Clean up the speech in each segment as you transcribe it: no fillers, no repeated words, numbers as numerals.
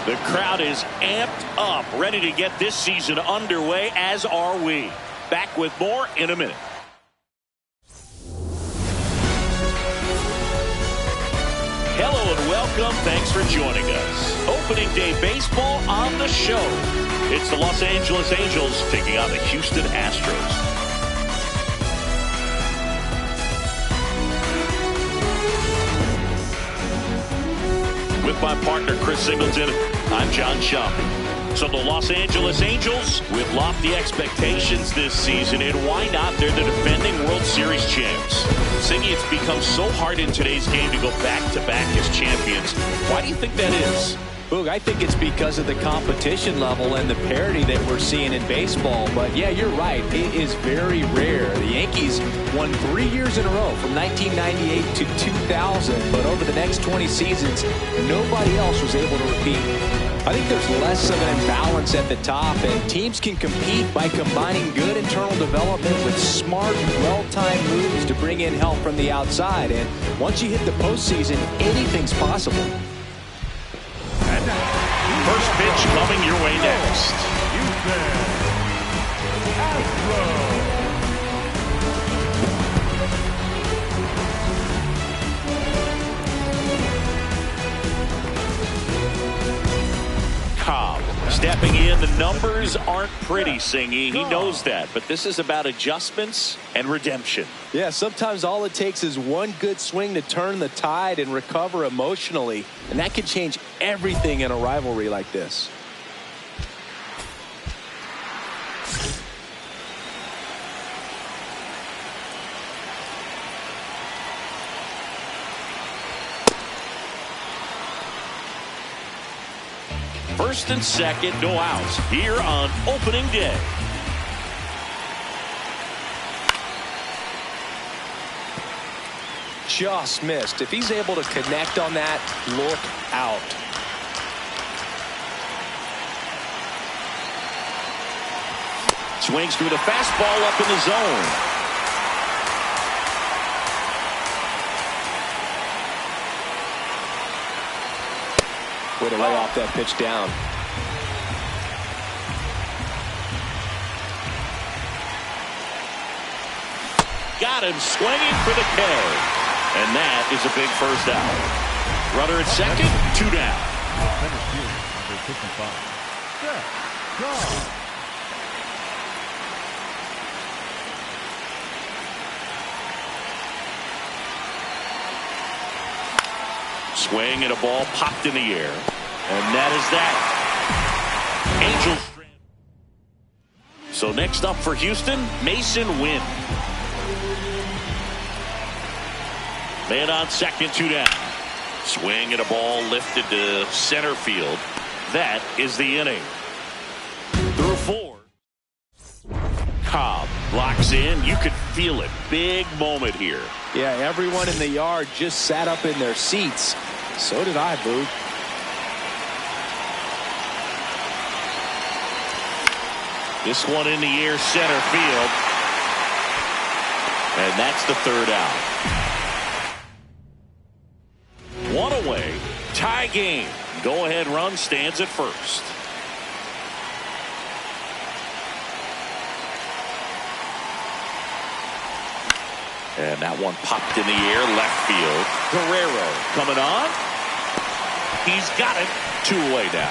The crowd is amped up, ready to get this season underway, as are we. Back with more in a minute. Hello and welcome. Thanks for joining us. Opening day baseball on the show. It's the Los Angeles Angels taking on the Houston Astros. With my partner, Chris Singleton, I'm John Schaub. So the Los Angeles Angels with lofty expectations this season, and why not? They're the defending World Series champs. Singy, it's become so hard in today's game to go back-to-back as champions. Why do you think that is? Boog, I think it's because of the competition level and the parity that we're seeing in baseball. But yeah, you're right. It is very rare. The Yankees won 3 years in a row from 1998 to 2000. But over the next 20 seasons, nobody else was able to repeat. I think there's less of an imbalance at the top, and teams can compete by combining good internal development with smart, well-timed moves to bring in help from the outside. And once you hit the postseason, anything's possible. First pitch coming your way next. Cobb stepping in. The numbers aren't pretty, Singy. He knows that. But this is about adjustments and redemption. Yeah, sometimes all it takes is one good swing to turn the tide and recover emotionally. And that could change everything in a rivalry like this. First and second, no outs here on opening day. Just missed. If he's able to connect on that, look out. Swings through the fastball up in the zone. Way to lay off that pitch down. Got him swinging for the K. And that is a big first out. Runner at second, 2 down. Swing and a ball popped in the air. And that is that. Angels. So next up for Houston, Mason Wynn. Man on second, 2 down. Swing and a ball lifted to center field. That is the inning. Through 4. Cobb locks in. You could feel it. Big moment here. Yeah, everyone in the yard just sat up in their seats. So did I, Boog. This one in the air, center field. And that's the 3rd out. One away, tie game. Go-ahead run stands at first. And that one popped in the air, left field. Guerrero coming on. He's got it. 2 away now.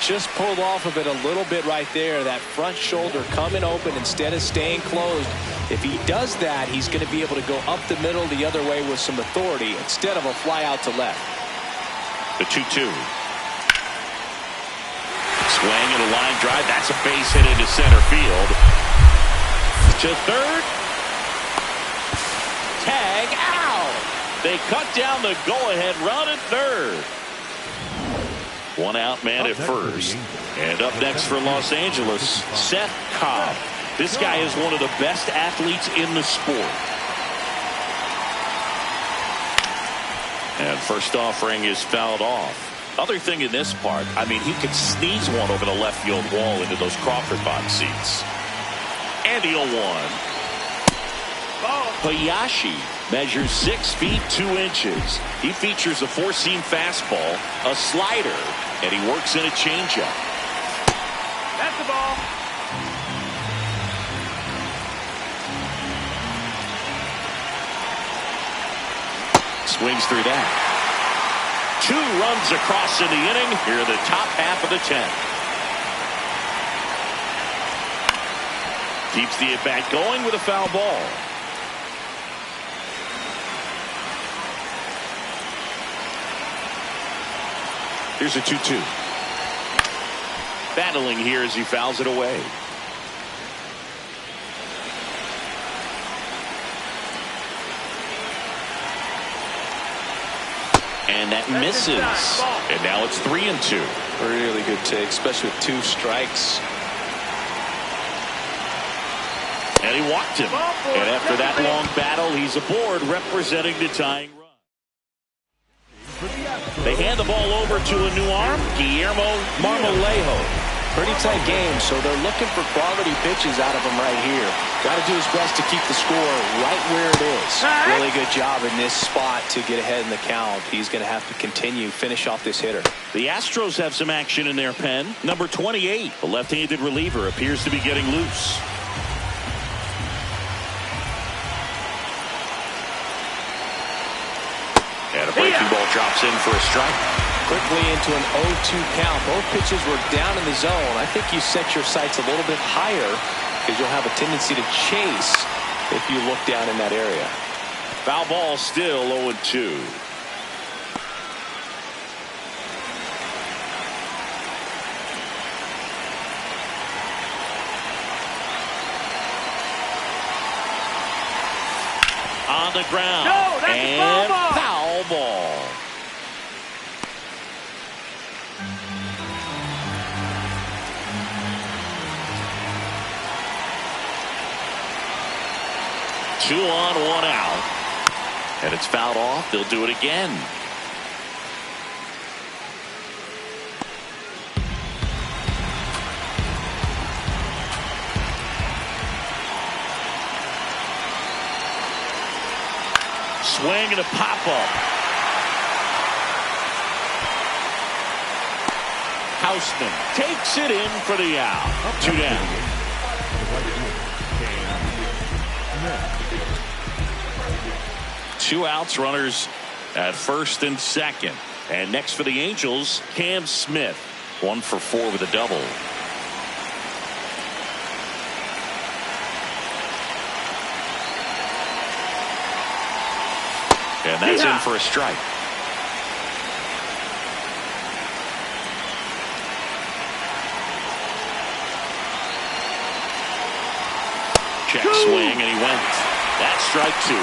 Just pulled off of it a little bit right there. That front shoulder coming open instead of staying closed. If he does that, he's going to be able to go up the middle the other way with some authority instead of a fly out to left. The 2-2. Swing and a line drive. That's a base hit into center field. To third. Tag out. They cut down the go-ahead run at third. 1 out man at first. And up next for Los Angeles, Szen Cobb. This guy is one of the best athletes in the sport. And first offering is fouled off. Other thing in this part, I mean, he could sneeze one over the left field wall into those Crawford box seats. And the 0-1. Hayashi measures 6 feet 2 inches. He features a four-seam fastball, a slider, and he works in a changeup. That's the ball. Swings through that. 2 runs across in the inning here in the top half of the 10th. Keeps the at-bat going with a foul ball. Here's a 2-2. Battling here as he fouls it away. And that misses. And now it's 3-2. Really good take, especially with 2 strikes. And he walked him. And after that long battle, he's aboard representing the tying run. They hand the ball over to a new arm, Guillermo Marmolejo. Pretty tight game, so they're looking for quality pitches out of him right here. Got to do his best to keep the score right where it is. Really good job in this spot to get ahead in the count. He's going to have to continue, finish off this hitter. The Astros have some action in their pen. Number 28, the left-handed reliever, appears to be getting loose. And a breaking ball drops in for a strike. Quickly into an 0-2 count. Both pitches were down in the zone. I think you set your sights a little bit higher because you'll have a tendency to chase if you look down in that area. Foul ball still 0-2. On the ground. No, that's and foul ball. Foul ball. Two on, 1 out. And it's fouled off. They'll do it again. Swing and a pop-up. Houseman takes it in for the out. 2 down. 2 outs, runners at first and second. And next for the Angels, Cam Smith. 1 for 4 with a double. And that's in for a strike. Check swing, and he went. That's strike 2.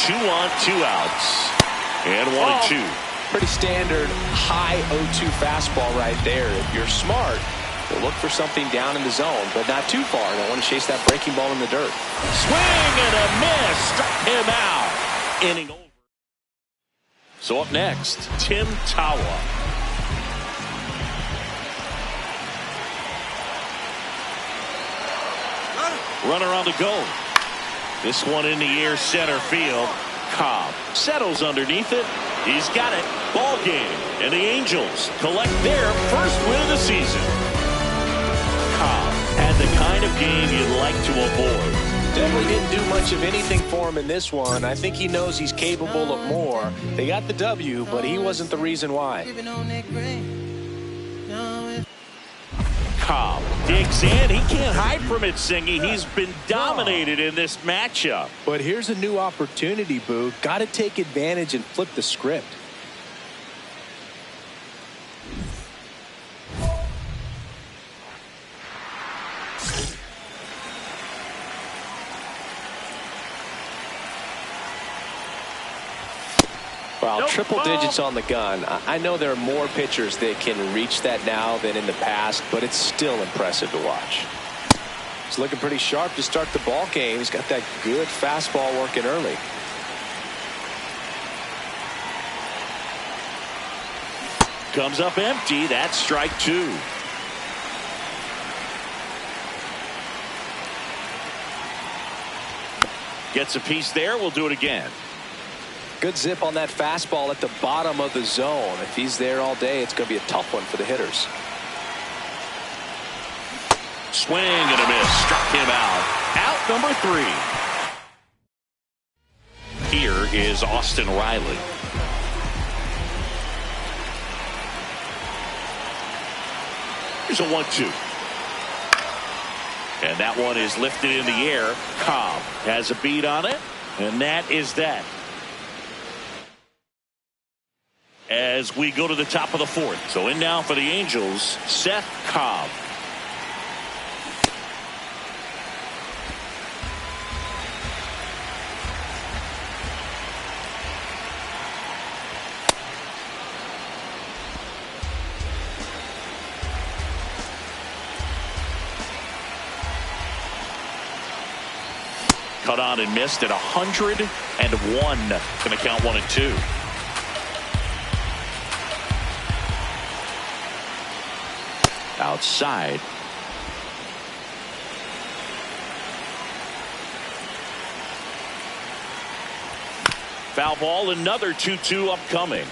Two on, 2 outs. And 1-2. Pretty standard high 0-2 fastball right there. If you're smart, you'll look for something down in the zone, but not too far. Don't want to chase that breaking ball in the dirt. Swing and a miss. Struck him out. Inning over. So up next, Tim Tawa. Runner on the go. This one in the air, center field. Cobb settles underneath it. He's got it. Ball game. And the Angels collect their first win of the season. Cobb had the kind of game you'd like to avoid. Definitely didn't do much of anything for him in this one. I think he knows he's capable of more. They got the W, but he wasn't the reason why. Cobb digs in. He can't hide from it, Singy. He's been dominated in this matchup. But here's a new opportunity, Boo. Got to take advantage and flip the script. Wow, triple digits on the gun. I know there are more pitchers that can reach that now than in the past, but it's still impressive to watch. He's looking pretty sharp to start the ball game. He's got that good fastball working early. Comes up empty. That's strike two. Gets a piece there. We'll do it again. Good zip on that fastball at the bottom of the zone. If he's there all day, it's going to be a tough one for the hitters. Swing and a miss. Struck him out. Out number 3. Here is Austin Riley. Here's a 1-2. And that one is lifted in the air. Cobb has a beat on it. And that is that. As we go to the top of the 4th. So in now for the Angels, Szen Cobb. Cut on and missed at 101. Going to count 1 and 2. Outside. Foul ball. Another 2-2 upcoming.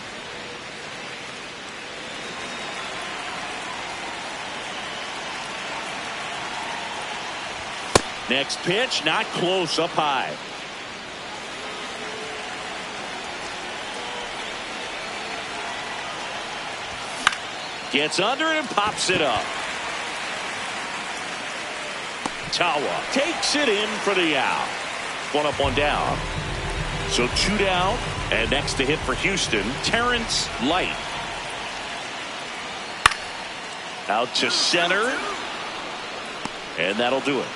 Next pitch, not close, up high. Gets under it and pops it up. Tawa takes it in for the out. 1 up, 1 down. So 2 down, and next to hit for Houston, Terrence Light. Out to center, and that'll do it.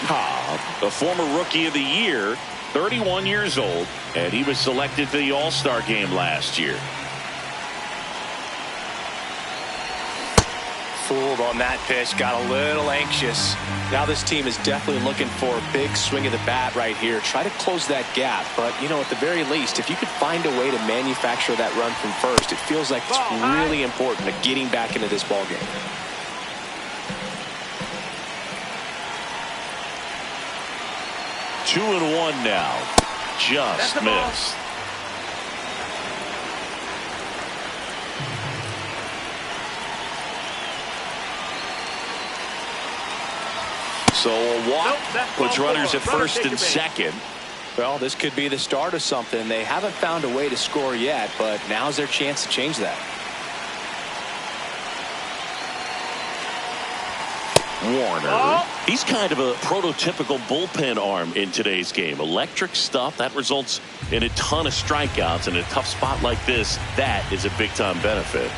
Cobb, a former Rookie of the Year, 31 years old, and he was selected for the All-Star game last year. Fooled on that pitch, got a little anxious. Now this team is definitely looking for a big swing of the bat right here. Try to close that gap, but you know, at the very least, if you could find a way to manufacture that run from first, it feels like it's really important to getting back into this ball game. Two and 1 now. Just missed. So a walk puts runners at first and second. Well, this could be the start of something. They haven't found a way to score yet, but now's their chance to change that. Warner. He's kind of a prototypical bullpen arm in today's game. Electric stuff that results in a ton of strikeouts. In a tough spot like this, that is a big time benefit.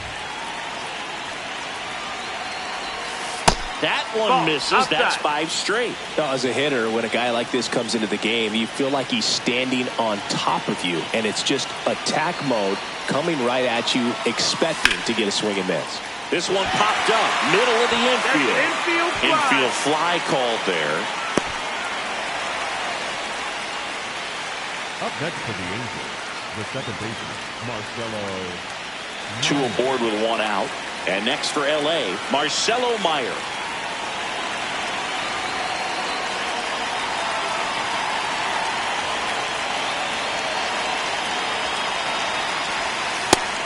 That one misses. That's 5 straight. As a hitter, when a guy like this comes into the game, you feel like he's standing on top of you, and it's just attack mode coming right at you, expecting to get a swing and miss. This one popped up, middle of the infield. Infield fly called there. Up next for the Angels, the second baseman, Marcelo. 2 aboard with 1 out. And next for LA, Marcelo Meyer.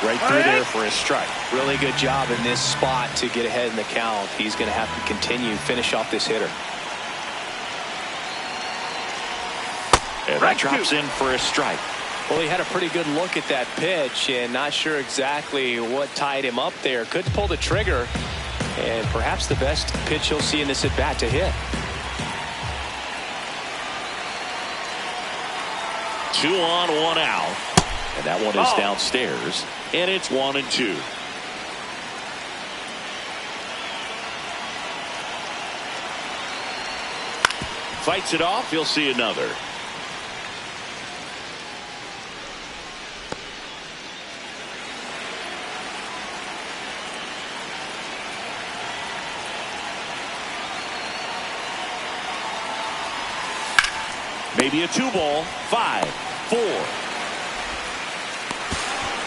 Right through there for a strike. Really good job in this spot to get ahead in the count. He's going to have to continue finish off this hitter. And that drops in for a strike. Well, he had a pretty good look at that pitch and not sure exactly what tied him up there. Could pull the trigger, and perhaps the best pitch he'll see in this at bat to hit. 2 on, 1 out. And that one is downstairs, and it's 1 and 2. Fights it off. You'll see another. Maybe a 2-ball. 5, 4.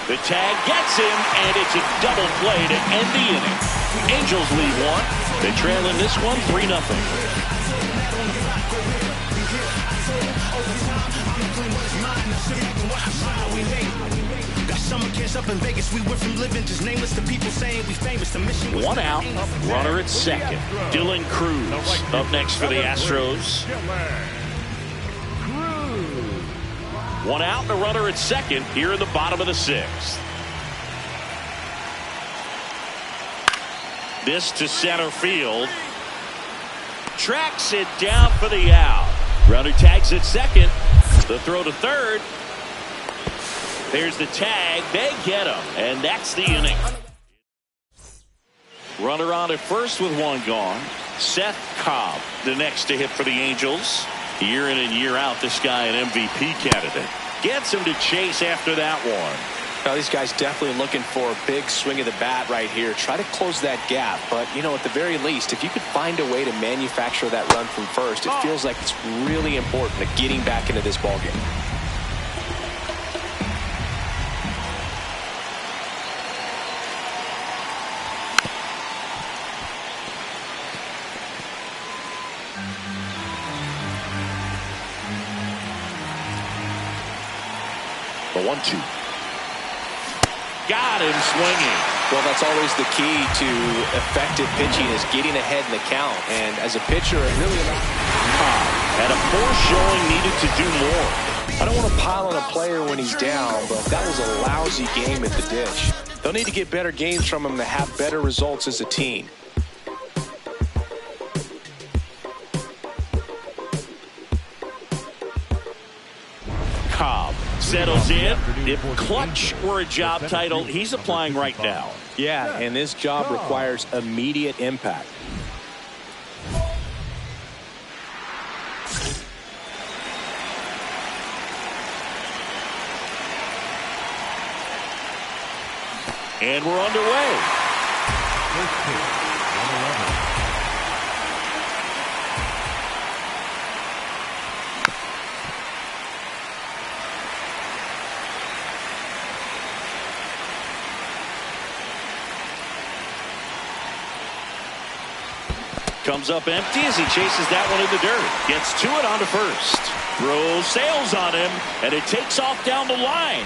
The tag gets him, and it's a double play to end the inning. Angels lead 1. They trail in this one 3-0. One out, runner at second. Dylan Cruz up next for the Astros. One out and a runner at second here in the bottom of the 6th. This to center field. Tracks it down for the out. Runner tags at second. The throw to third. There's the tag. They get him. And that's the inning. Runner on at first with 1 gone. Szen Cobb, the next to hit for the Angels. Year in and year out, this guy an MVP candidate. Gets him to chase after that one. Now, these guys definitely looking for a big swing of the bat right here. Try to close that gap. But, you know, at the very least, if you could find a way to manufacture that run from first, it feels like it's really important to getting back into this ballgame. The 1-2. Got him swinging. Well, that's always the key to effective pitching is getting ahead in the count. And as a pitcher, it really had a poor showing, needed to do more. I don't want to pile on a player when he's down, but that was a lousy game at the dish. They'll need to get better games from him to have better results as a team. Cobb settles in. If clutch were a job title, he's applying right now. Yeah, and this job requires immediate impact. And we're underway. First pitch, 1-11. Comes up empty as he chases that one in the dirt. Gets to it onto first. Throws sails on him, and it takes off down the line.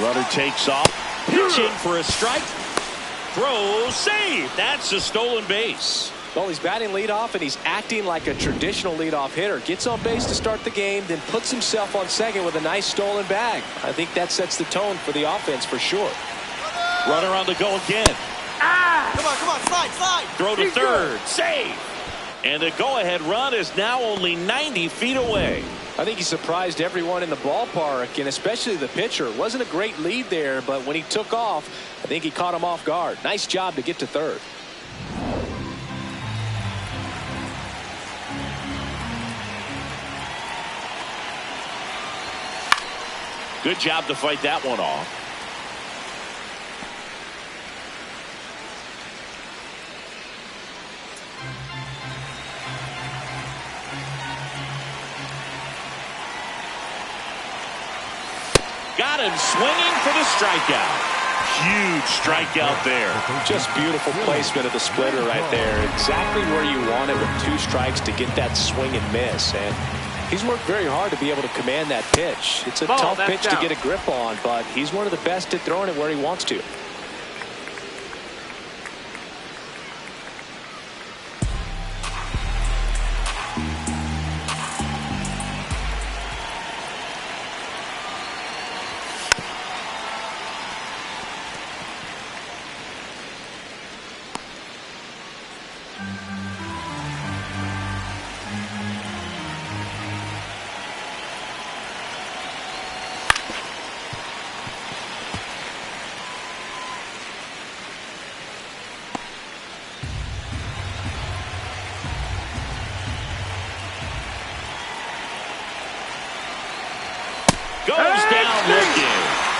Runner takes off. Pitching for a strike. Throw, save. That's a stolen base. Well, he's batting leadoff, and he's acting like a traditional leadoff hitter. Gets on base to start the game, then puts himself on second with a nice stolen bag. I think that sets the tone for the offense for sure. Runner on the go again. Come on, slide. Throw to third. Save. And the go-ahead run is now only 90 feet away. I think he surprised everyone in the ballpark, and especially the pitcher. It wasn't a great lead there, but when he took off, I think he caught him off guard. Nice job to get to third. Good job to fight that one off. Got him swinging for the strikeout. Huge strikeout there. Just beautiful placement of the splitter right there. Exactly where you want it with 2 strikes to get that swing and miss. And he's worked very hard to be able to command that pitch. It's a tough pitch to get a grip on, but he's one of the best at throwing it where he wants to.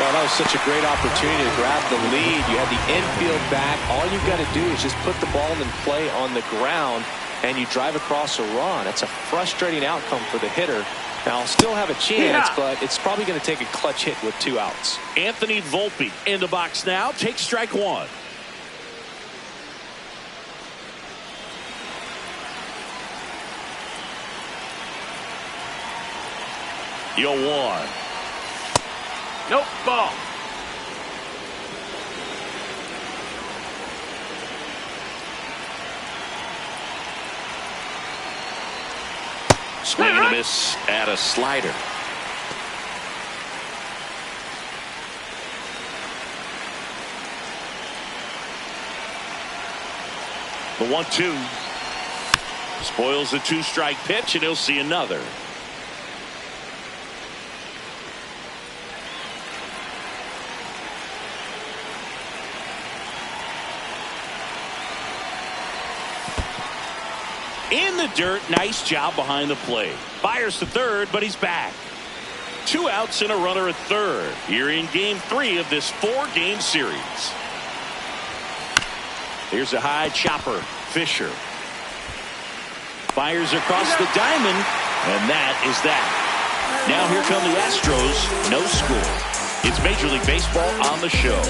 Well, that was such a great opportunity to grab the lead. You had the infield back. All you've got to do is just put the ball in play on the ground, and you drive across a run. That's a frustrating outcome for the hitter. Now, still have a chance, but it's probably going to take a clutch hit with 2 outs. Anthony Volpe in the box now. Takes strike 1. Yo, 1. Nope, ball. Swing and a miss at a slider. The 1-2 spoils the 2-strike pitch, and he'll see another. In the dirt, nice job behind the plate. Fires to third, but he's back. 2 outs and a runner at third. Here in game 3 of this 4-game series. Here's a high chopper. Fisher fires across the diamond, and that is that. Now here come the Astros. No score. It's Major League Baseball on the show.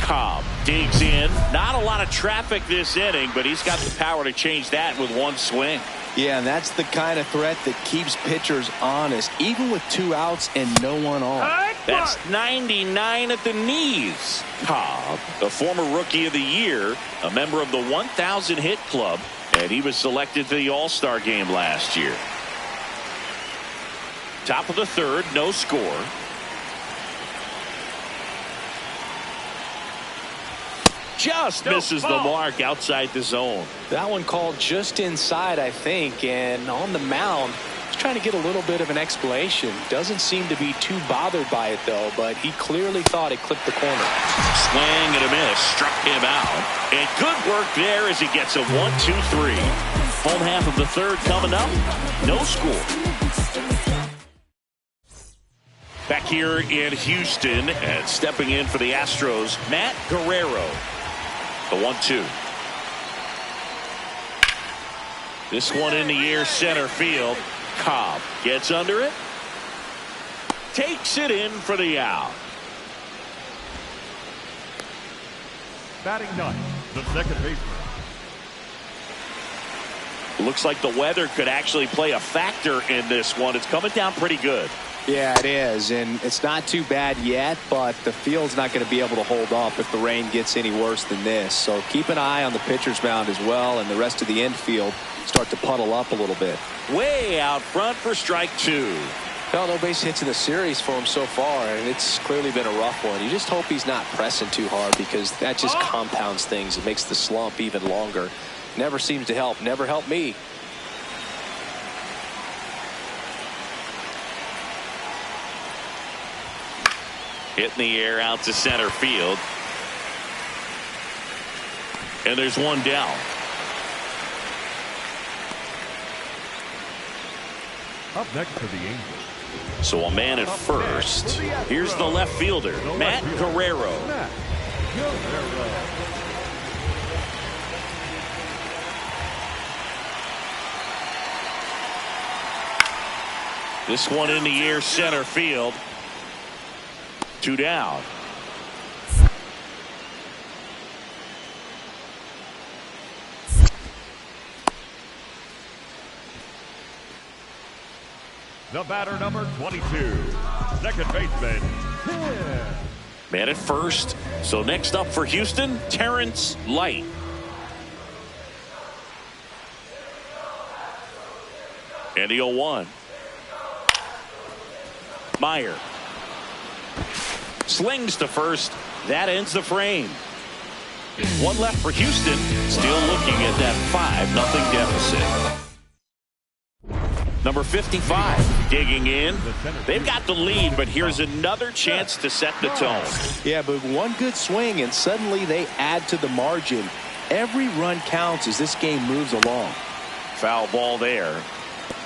Cobb digs in. Not a lot of traffic this inning, but he's got the power to change that with 1 swing. Yeah, and that's the kind of threat that keeps pitchers honest, even with 2 outs and no one on. That's 99 at the knees. Cobb, the former Rookie of the Year, a member of the 1,000 hit club, and he was selected to the All-Star game last year. Top of the third, no score. Just misses the mark outside the zone. That one called just inside, I think, and on the mound, he's trying to get a little bit of an explanation. Doesn't seem to be too bothered by it, though, but he clearly thought it clipped the corner. Swing and a miss, struck him out. And good work there as he gets a 1-2-3. Home half of the third coming up, no score. Back here in Houston, and stepping in for the Astros, Matt Guerrero. The 1-2. This one in the air, center field. Cobb gets under it. Takes it in for the out. Batting ninth, the second baseman. Looks like the weather could actually play a factor in this one. It's coming down pretty good. Yeah, it is, and it's not too bad yet, but the field's not going to be able to hold up if the rain gets any worse than this. So keep an eye on the pitcher's mound as well, and the rest of the infield start to puddle up a little bit. Way out front for strike 2. Well, no base hits in the series for him so far, and it's clearly been a rough one. You just hope he's not pressing too hard, because that just compounds things. It makes the slump even longer. Never seems to help. Never helped me. Hit in the air out to center field. And there's one down. Up next for the Angels. So a man at first. Here's the left fielder, Matt Guerrero. This one in the air, center field. 2 down. The batter, number 22, second baseman, Tim. Man at first. So next up for Houston, Terrence Light. And the 0-1. Meyer. Slings to first. That ends the frame. 1 left for Houston. Still looking at that 5-0 deficit. Number 55 digging in. They've got the lead, but here's another chance to set the tone. Yeah, but one good swing and suddenly they add to the margin. Every run counts as this game moves along. Foul ball there.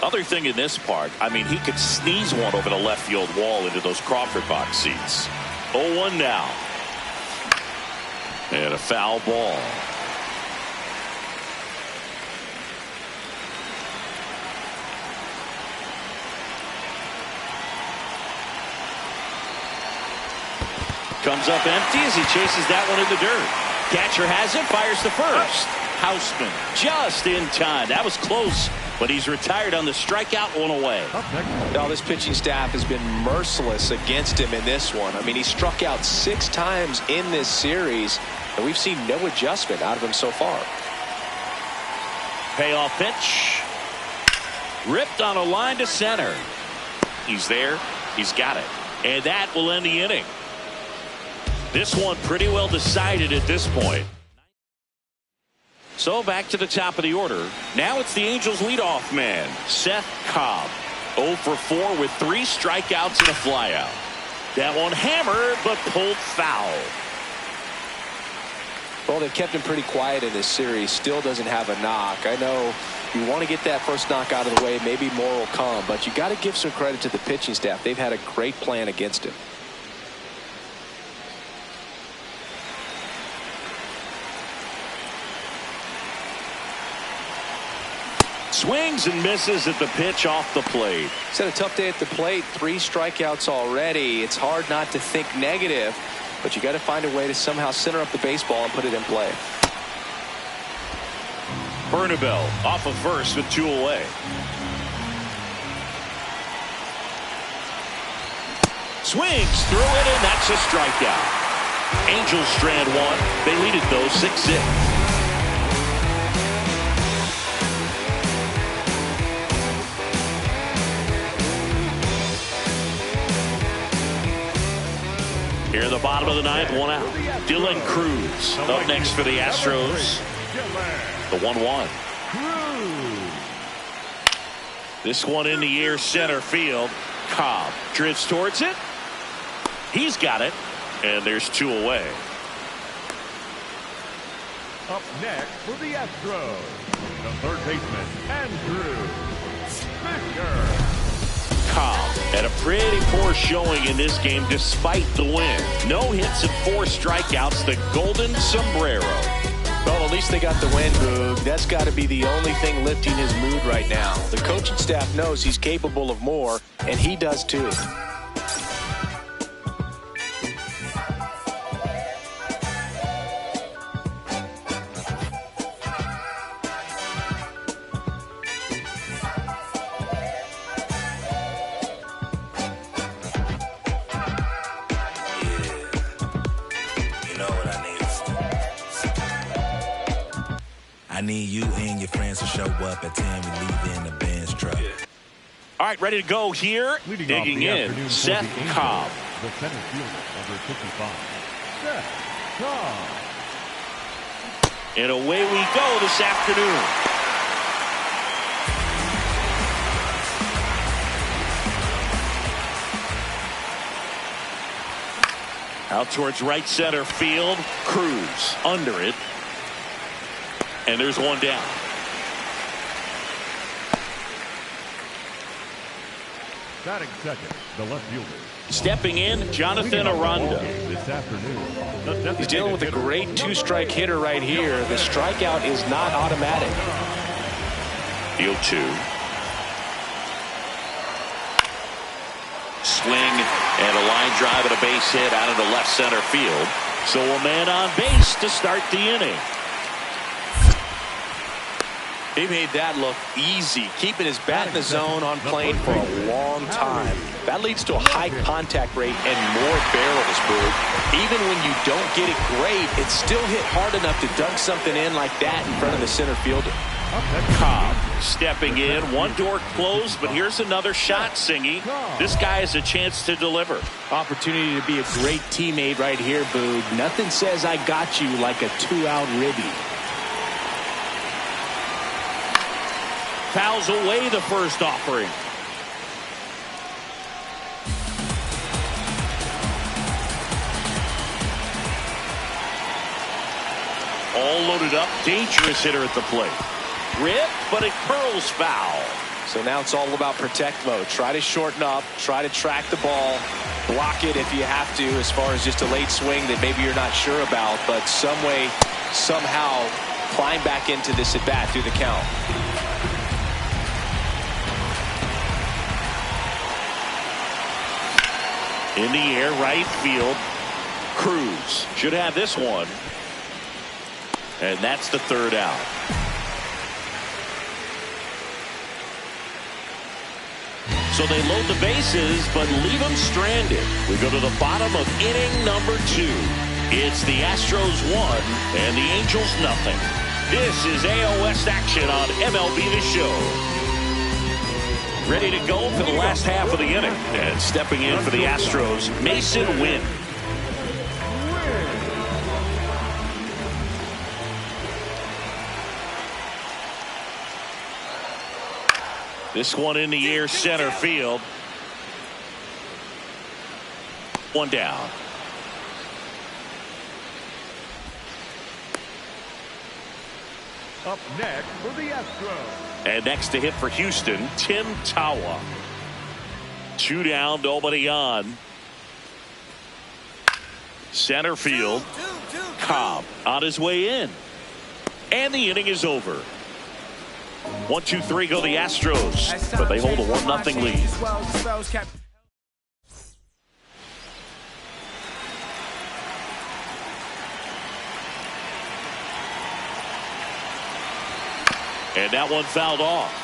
Other thing in this part, I mean, he could sneeze one over the left field wall into those Crawford box seats. 0-1 now. And a foul ball. Comes up empty as he chases that one in the dirt. Catcher has it, fires the first. Houseman just in time. That was close, but he's retired on the strikeout, one away. Now this pitching staff has been merciless against him in this one. I mean, he struck out 6 times in this series, and we've seen no adjustment out of him so far. Payoff pitch. Ripped on a line to center. He's there. He's got it. And that will end the inning. This one pretty well decided at this point. So back to the top of the order. Now it's the Angels leadoff man, Szen Cobb. 0 for 4 with 3 strikeouts and a flyout. That one hammered but pulled foul. Well, they've kept him pretty quiet in this series. Still doesn't have a knock. I know you want to get that first knock out of the way. Maybe more will come, but you got to give some credit to the pitching staff. They've had a great plan against him. Swings and misses at the pitch off the plate. He's had a tough day at the plate. 3 strikeouts already. It's hard not to think negative, but you got to find a way to somehow center up the baseball and put it in play. Bernabel off of first with 2 away. Swings through it, and that's a strikeout. Angels strand 1. They lead it though 6-6. Here in the bottom of the 9th, 1 out. Dylan Cruz up next for the Astros. The 1-1. This one in the air, center field. Cobb drifts towards it. He's got it, and there's 2 away. Up next for the Astros, the third baseman, Andrew Fisher. Cobb had a pretty poor showing in this game despite the win. No hits and 4 strikeouts, the golden sombrero. Well, at least they got the win, Boog. That's got to be the only thing lifting his mood right now. The coaching staff knows he's capable of more, and he does too. I need you and your friends to show up at 10. We leave in the Benz truck. All right, ready to go here. Digging in, Szen Cobb. The center fielder, number 55, Szen Cobb. And away we go this afternoon. Out towards right center field. Cruz under it. And there's 1 down. Batting second, the left fielder. Stepping in, Jonathan Aranda. This afternoon, He's dealing with a great 2-strike hitter right here. The strikeout is not automatic. The 0-2. Swing and a line drive and a base hit out of the left center field. So a man on base to start the inning. He made that look easy, keeping his bat in the zone on plane for a long time. That leads to a high contact rate and more barrels, Boog. Even when you don't get it great, it's still hit hard enough to dunk something in like that in front of the center fielder. Cobb stepping in, 1 door closed, but here's another shot, Singy. This guy has a chance to deliver. Opportunity to be a great teammate right here, Boog. Nothing says I got you like a 2-out ribby. Fouls away the first offering. All loaded up. Dangerous hitter at the plate. Rip, but it curls foul. So now it's all about protect mode. Try to shorten up, try to track the ball, block it if you have to, as far as just a late swing that maybe you're not sure about, but some way, somehow climb back into this at bat through the count. In the air, right field. Cruz should have this one. And that's the third out. So they load the bases, but leave them stranded. We go to the bottom of inning number 2. It's the Astros 1 and the Angels nothing. This is AL West action on MLB The Show. Ready to go for the last half of the inning. And stepping in for the Astros, Mason Wynn. This one in the air, center field. One down. Up next for the Astros. And next to hit for Houston, Tim Tawa. 2 down, nobody on. Center field. Cobb on his way in. And the inning is over. 1, 2, 3 go the Astros, but they hold a 1-0 lead. And that one fouled off.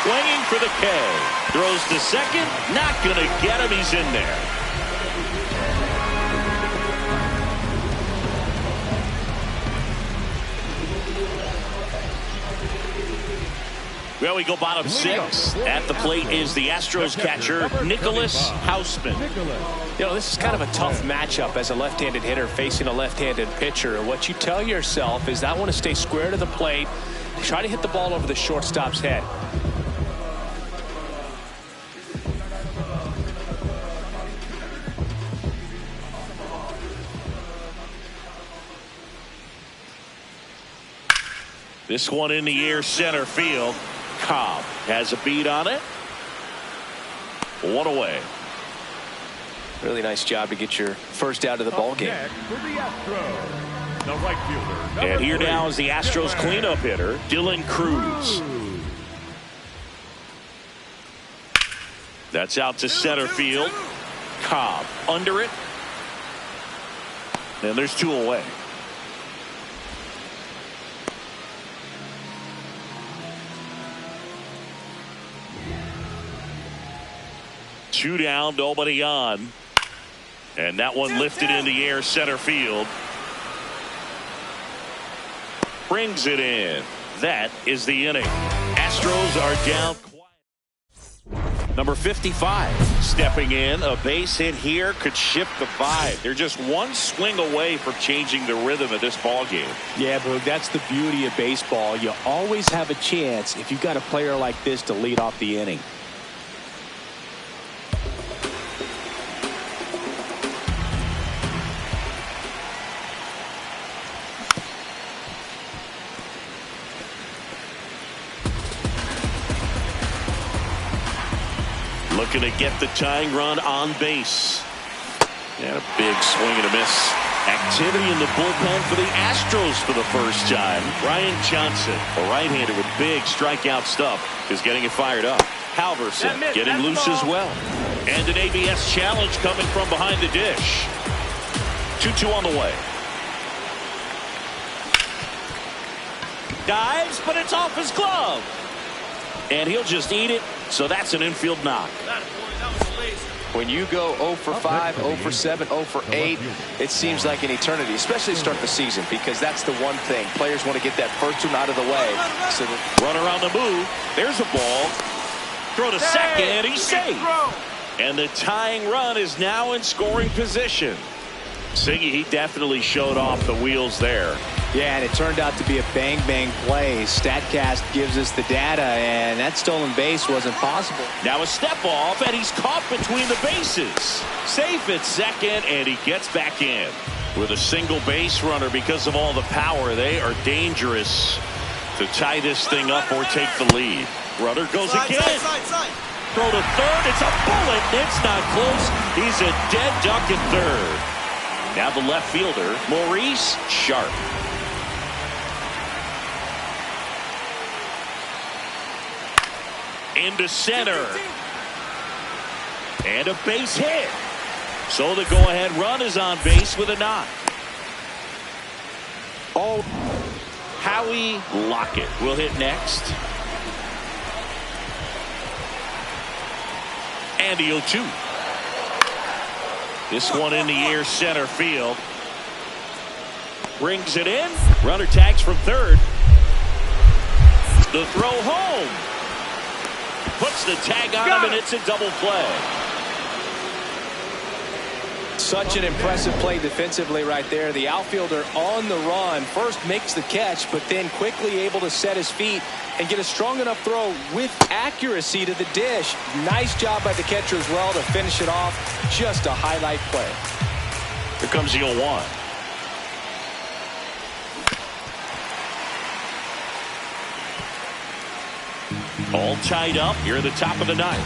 Swinging for the K. Throws to second. Not going to get him. He's in there. Well, we go bottom 6. At the plate is the Astros catcher, Nicholas Houseman. You know, this is kind of a tough matchup as a left-handed hitter facing a left-handed pitcher. What you tell yourself is, I want to stay square to the plate, try to hit the ball over the shortstop's head. This one in the air, center field. Cobb has a beat on it. 1 away. Really nice job to get your first out of the ball game. The right fielder, and here now is the Astros cleanup hitter, Dylan Cruz. That's out to center field. Cobb under it. And there's 2 away. Two down, nobody on. And that one lifted in the air, center field. Brings it in. That is the inning. Astros are down. Number 55 stepping in. A base hit here could shift the vibe. They're just one swing away from changing the rhythm of this ball game. Yeah, Boog, that's the beauty of baseball. You always have a chance if you've got a player like this to lead off the inning. Looking to get the tying run on base. And a big swing and a miss. Activity in the bullpen for the Astros for the first time. Brian Johnson, a right-hander with big strikeout stuff, is getting it fired up. Halverson getting loose as well. And an ABS challenge coming from behind the dish. 2-2 on the way. Dives, but it's off his glove. And he'll just eat it. So that's an infield knock. When you go 0 for 5, 0 for 7, 0 for 8, it seems like an eternity, especially to start the season, because that's the one thing. Players want to get that first one out of the way. So Runner on the move. There's a ball. Throw to second. He's safe. And the tying run is now in scoring position. Siggy, he definitely showed off the wheels there. Yeah, and it turned out to be a bang-bang play. StatCast gives us the data, and that stolen base wasn't possible. Now a step off, and he's caught between the bases. Safe at second, and he gets back in. With a single base runner, because of all the power, they are dangerous to tie this thing up or take the lead. Runner goes again. Side. Throw to third. It's a bullet. It's not close. He's a dead duck at third. Now the left fielder, Maurice Sharp. Into center. And a base hit. So the go-ahead run is on base with a knock. Oh, Howie Lockett will hit next. And the 0-2. This one in the air center field. Brings it in. Runner tags from third. The throw home. Puts the tag on him, and it's a double play. Such an impressive play defensively right there. The outfielder on the run first makes the catch, but then quickly able to set his feet and get a strong enough throw with accuracy to the dish. Nice job by the catcher as well to finish it off. Just a highlight play. Here comes the 0-1. All tied up here at the top of the ninth.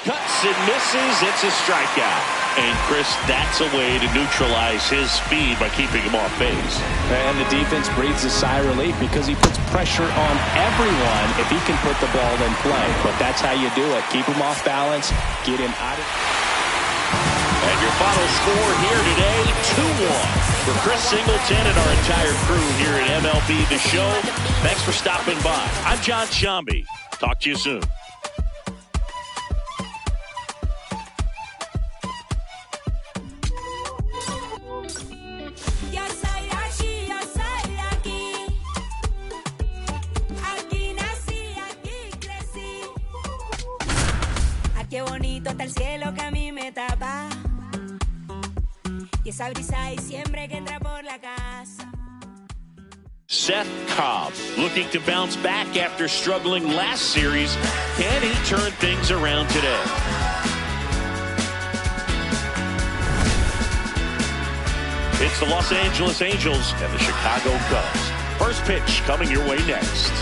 Cuts and misses. It's a strikeout. And Chris, that's a way to neutralize his speed by keeping him off base. And the defense breathes a sigh of relief because he puts pressure on everyone if he can put the ball in play. But that's how you do it. Keep him off balance. Get him out of. And your final score here today, 2-1. For Chris Singleton and our entire crew here at MLB The Show, thanks for stopping by. I'm John Shambi. Talk to you soon. Qué bonito está el cielo que a mí me tapa. Y esa brisa de diciembre que entra por la casa. Szen Cobb looking to bounce back after struggling last series. Can he turn things around today? It's the Los Angeles Angels and the Chicago Cubs. First pitch coming your way next.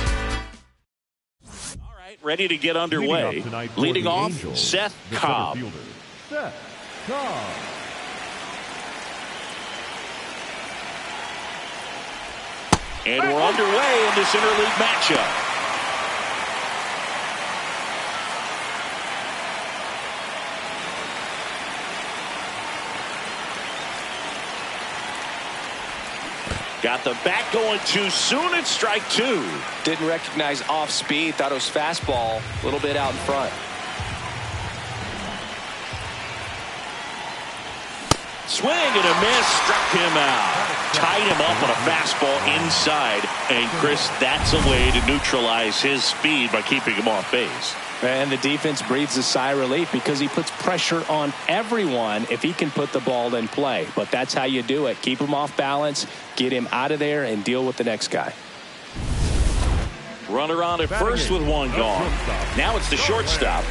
Ready to get underway. Leading off, Szen Cobb. Szen Cobb. And we're underway in this interleague matchup. Got the bat going too soon. It's strike two. Didn't recognize off speed. Thought it was fastball. A little bit out in front. Swing and a miss. Struck him out. Tied him up on a fastball inside. And Chris, that's a way to neutralize his speed by keeping him off base. And the defense breathes a sigh of relief because he puts pressure on everyone if he can put the ball in play. But that's how you do it. Keep him off balance, get him out of there, and deal with the next guy. Runner on at first with one gone. Now it's the shortstop.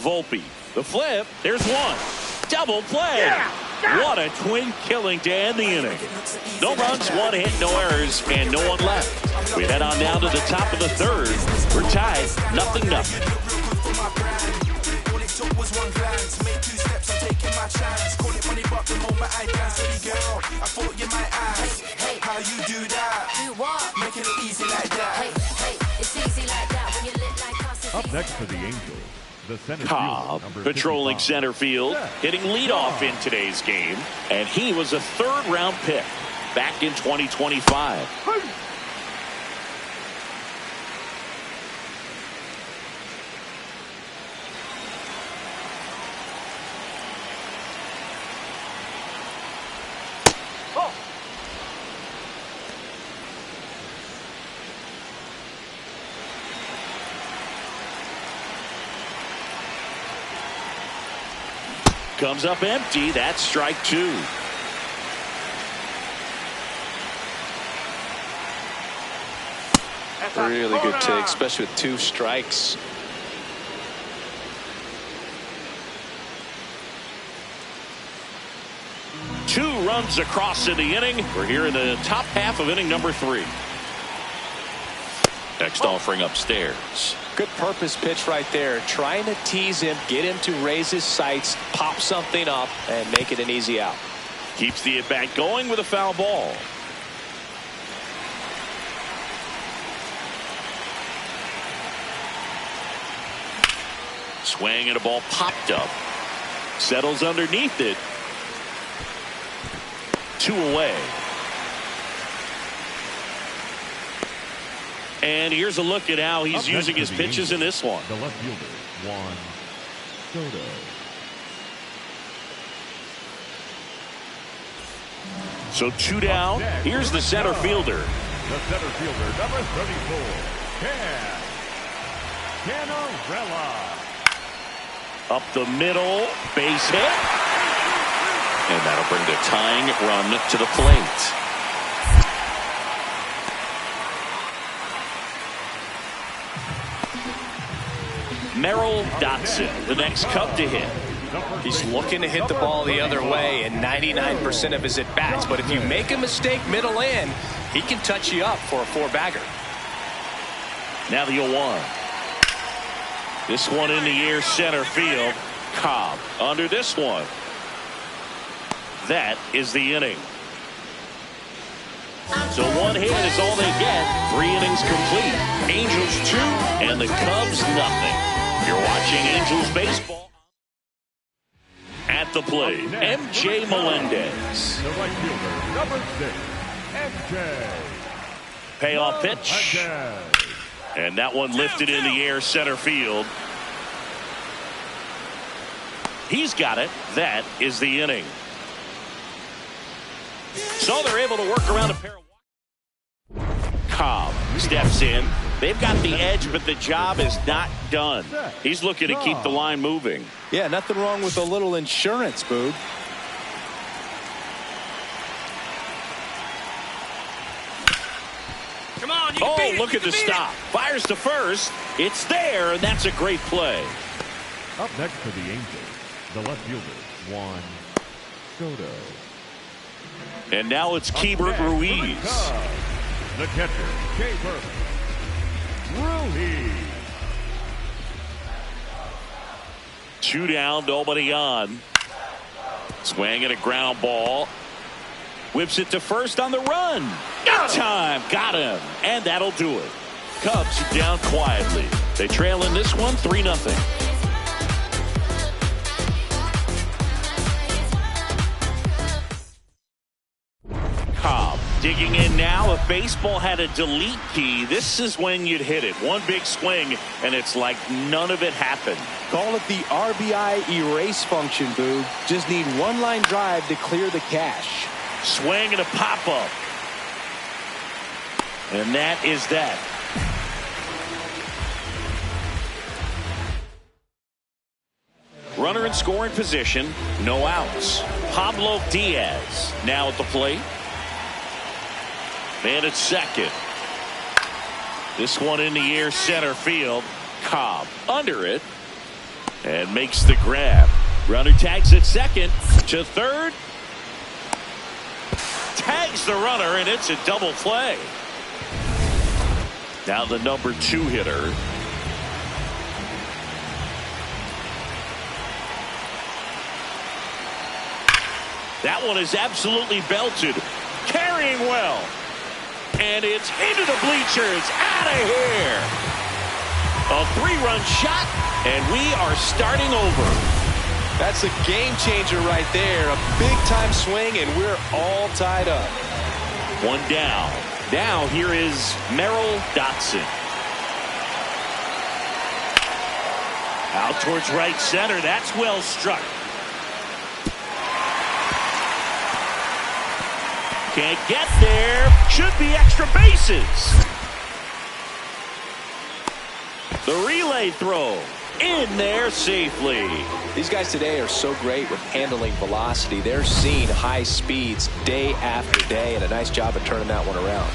Volpe, the flip, there's one. Double play. What a twin killing to end the inning. No runs, one hit, no errors, and no one left. We head on down to the top of the third. We're tied, 0-0. my eye dance, pretty girl. I thought you might ask, hey, how you do that? Do what? Making it easy like that. Hey, it's easy like that when you lit like us. Up next for the Angels, the center Cobb, fielder, number patrolling 55. center field, hitting leadoff in today's game, and he was a third-round pick back in 2025. Comes up empty. That's strike two. Really good take, especially with 2 strikes. Two runs across in the inning. We're here in the top half of inning number 3. Next offering upstairs. Good purpose pitch right there. Trying to tease him, get him to raise his sights, pop something up, and make it an easy out. Keeps the at-bat going with a foul ball. Swing and a ball popped up. Settles underneath it. 2 away. And here's a look at how he's using his pitches in this one. The left fielder, Juan Soto. So 2 down. Here's the center fielder. The center fielder, number 34, Cannarella. Up the middle, base hit. And that'll bring the tying run to the plate. Merrill Dotson, the next Cub to hit. He's looking to hit the ball the other way in 99% of his at-bats. But if you make a mistake middle in, he can touch you up for a 4-bagger. Now the 0-1. This one in the air center field. Cobb under this one. That is the inning. So 1 hit is all they get. 3 innings complete. Angels 2 and the Cubs nothing. You're watching Angels baseball. At the plate, MJ Melendez. The right fielder, number 6, MJ. Payoff pitch. And that one lifted in the air center field. He's got it. That is the inning. So they're able to work around a pair of. Cobb steps in. They've got the edge, but the job is not done. He's looking to keep the line moving. Yeah, nothing wrong with a little insurance, Boog. Come on, you Oh, can beat look it. at the stop. Fires to first. It's there, and that's a great play. Up next for the Angels, the left fielder, Juan Soto. And now it's Keibert Ruiz. The catcher, Keibert Ruiz. 2 down, nobody on. Swing and a ground ball. Whips it to first on the run. Time, got him, and that'll do it. Cubs are down quietly. They trail in this one 3-0. Cobb digging in now. If baseball had a delete key, this is when you'd hit it. One big swing, and it's like none of it happened. Call it the RBI erase function, Boog. Just need 1-line drive to clear the cache. Swing and a pop-up. And that is that. Runner in scoring position, no outs. Pablo Diaz now at the plate. Man at second. This one in the air center field. Cobb under it and makes the grab. Runner tags at second to third. Tags the runner, and it's a double play. Now the number 2 hitter. That one is absolutely belted. Carrying well. And it's into the bleachers. Out of here. A 3-run shot, and we are starting over. That's a game changer right there. A big-time swing, and we're all tied up. One down. Now here is Merrill Dotson. Out towards right center. That's well struck. Can't get there. Should be extra bases. The relay throw in there safely. These guys today are so great with handling velocity. They're seeing high speeds day after day, and a nice job of turning that one around.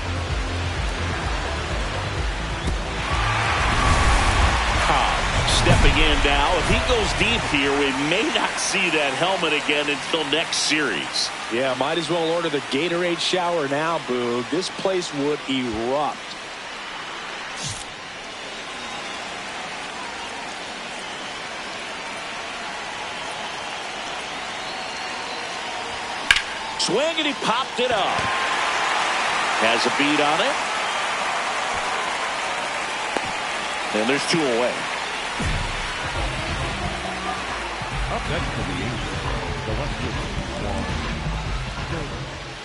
Cobb stepping in now. If he goes deep here, we may not see that helmet again until next series. Yeah, might as well order the Gatorade shower now, Boog. This place would erupt. Swing, and he popped it up. Has a beat on it. And there's 2 away. Up next for the Angels, the left fielder,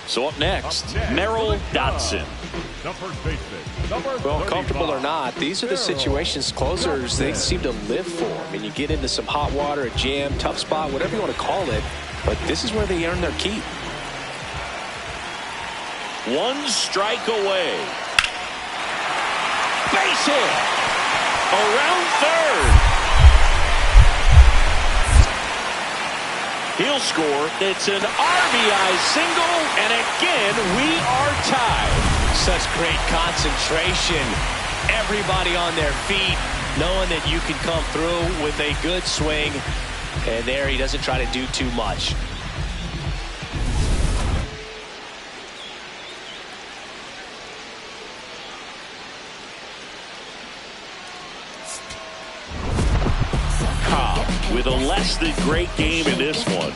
So up next, Merrill Dotson. the first baseman. Well, comfortable or not, these are the situations closers they seem to live for. I mean, you get into some hot water, a jam, tough spot, whatever you want to call it, but this is where they earn their keep. 1 strike away. Base hit. Around third. He'll score. It's an RBI single, and again, we are tied. Such great concentration. Everybody on their feet, knowing that you can come through with a good swing, and there he doesn't try to do too much. With a less than great game in this one.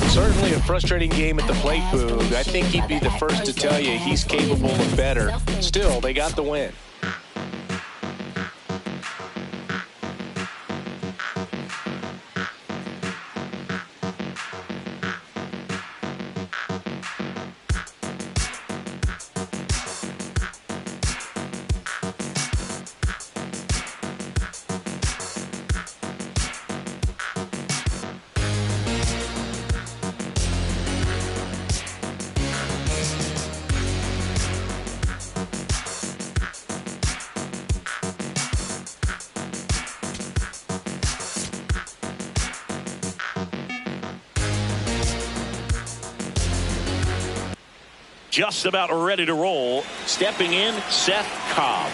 Certainly a frustrating game at the plate, Boog. I think he'd be the first to tell you he's capable of better. Still, they got the win. Just about ready to roll. Stepping in, Szen Cobb.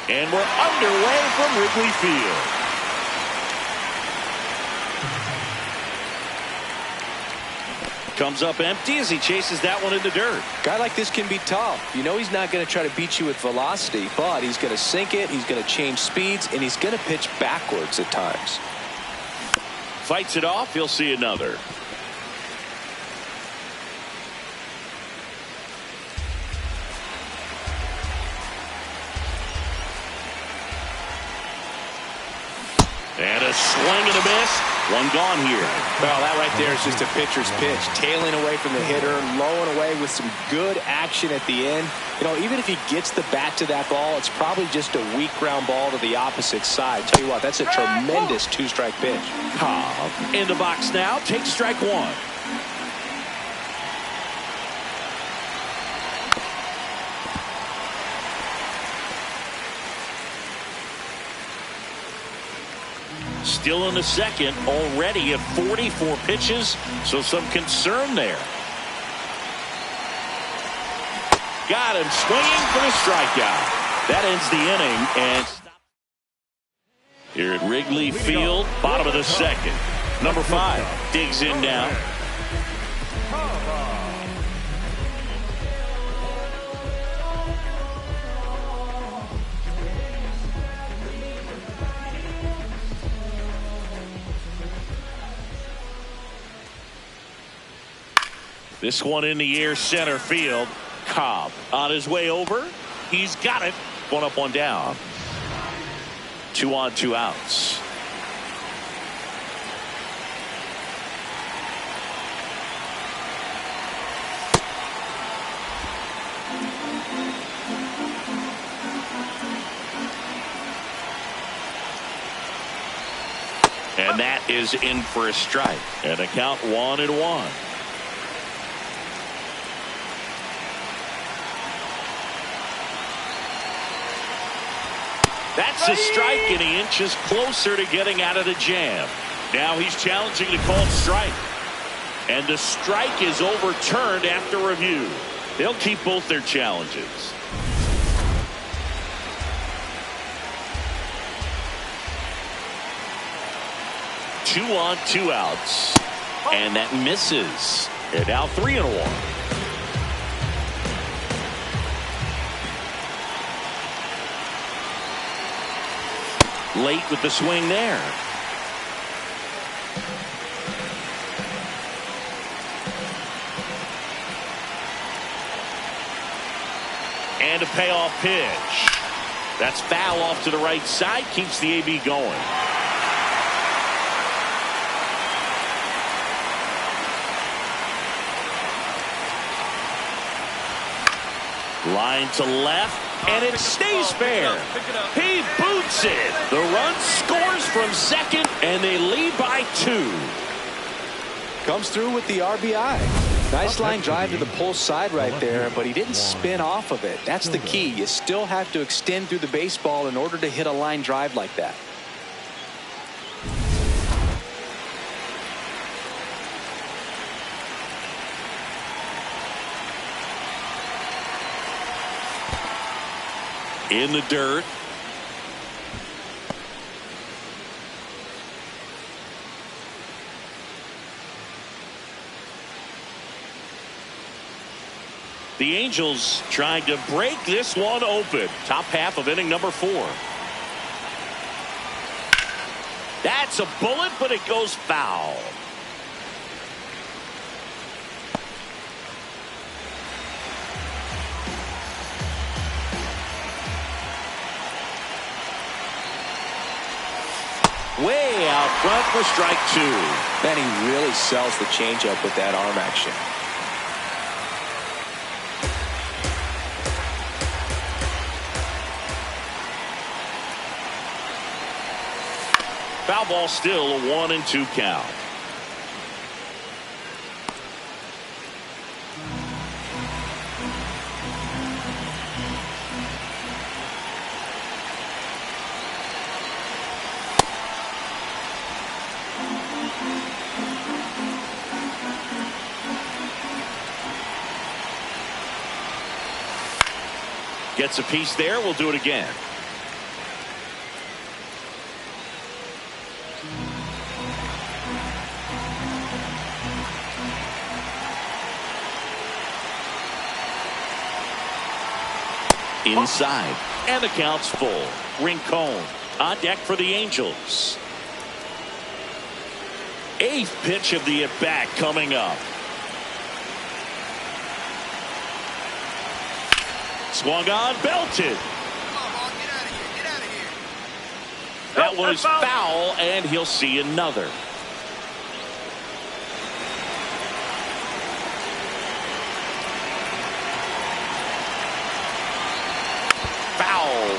And we're underway from Wrigley Field. Comes up empty as he chases that one in the dirt. Guy like this can be tough. You know he's not going to try to beat you with velocity, but he's going to sink it, he's going to change speeds, and he's going to pitch backwards at times. Fights it off. He'll see another. And a swing and a miss. One gone here. Well, that right there is just a pitcher's pitch. Tailing away from the hitter, lowing away with some good action at the end. You know, even if he gets the bat to that ball, it's probably just a weak ground ball to the opposite side. Tell you what, that's a tremendous 2-strike pitch. Cobb in the box now. Takes strike 1. Still in the second, already at 44 pitches, so some concern there. Got him swinging for the strikeout. That ends the inning, and here at Wrigley Field, bottom of the second. Number 5 digs in now. This one in the air, center field. Cobb on his way over. He's got it. One up, one down. 2 on, 2 outs. And that is in for a strike. And a count 1-1. That's a strike, and he inches closer to getting out of the jam. Now he's challenging the called strike. And the strike is overturned after review. They'll keep both their challenges. Two on, 2 outs. And that misses. And now 3-1. Late with the swing there. And a payoff pitch. That's foul off to the right side. Keeps the AB going. Line to left, and it stays fair. He boots it. The run scores from second, and they lead by 2. Comes through with the RBI. Nice line drive to the pull side right there, but he didn't spin off of it. That's the key. You still have to extend through the baseball in order to hit a line drive like that. In the dirt. The Angels trying to break this one open. Top half of inning number 4. That's a bullet, but it goes foul. Way out front for strike 2. Man, he really sells the changeup with that arm action. Foul ball, still a 1-2 count. Gets a piece there. We'll do it again. Inside, and the count's full. Rincon on deck for the Angels. 8th pitch of the at-bat coming up. Swung on, belted. That one is foul, and he'll see another.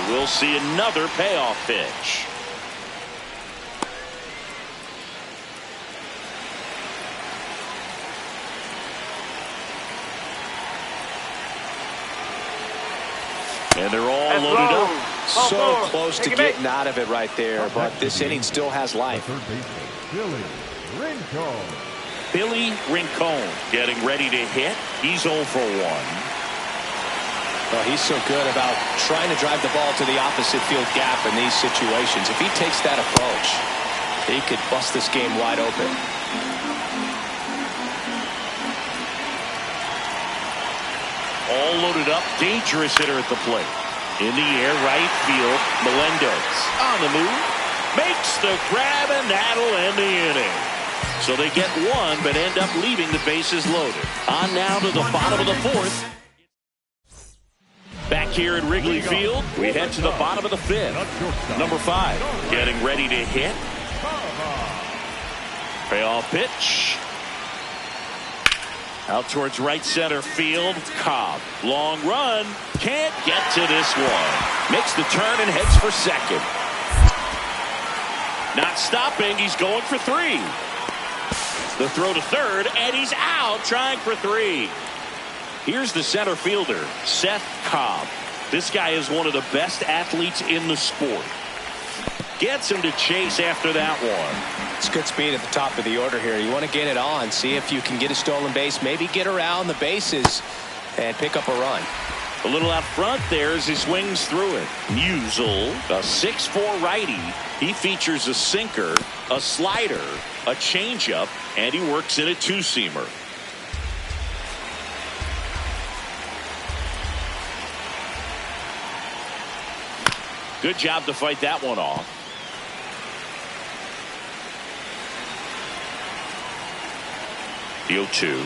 We'll see another payoff pitch. And they're all loaded up. So close to getting out of it right there, but this inning still has life. Billy Rincon getting ready to hit. He's 0 for 1. Well, he's so good about trying to drive the ball to the opposite field gap in these situations. If he takes that approach, he could bust this game wide open. All loaded up. Dangerous hitter at the plate. In the air, right field. Melendez on the move. Makes the grab, and that'll end the inning. So they get one, but end up leaving the bases loaded. On now to the bottom of the fourth. Back here at Wrigley Field, we head to the bottom of the fifth. Number 5 getting ready to hit. Payoff pitch. Out towards right center field. Cobb. Long run. Can't get to this one. Makes the turn and heads for second. Not stopping. He's going for 3. The throw to third, and he's out trying for 3. Here's the center fielder, Szen Cobb. This guy is one of the best athletes in the sport. Gets him to chase after that one. It's good speed at the top of the order here. You want to get it on, see if you can get a stolen base, maybe get around the bases and pick up a run. A little out front there as he swings through it. Musial, a 6'4" righty. He features a sinker, a slider, a changeup, and he works in a two-seamer. Good job to fight that one off. The 0-2.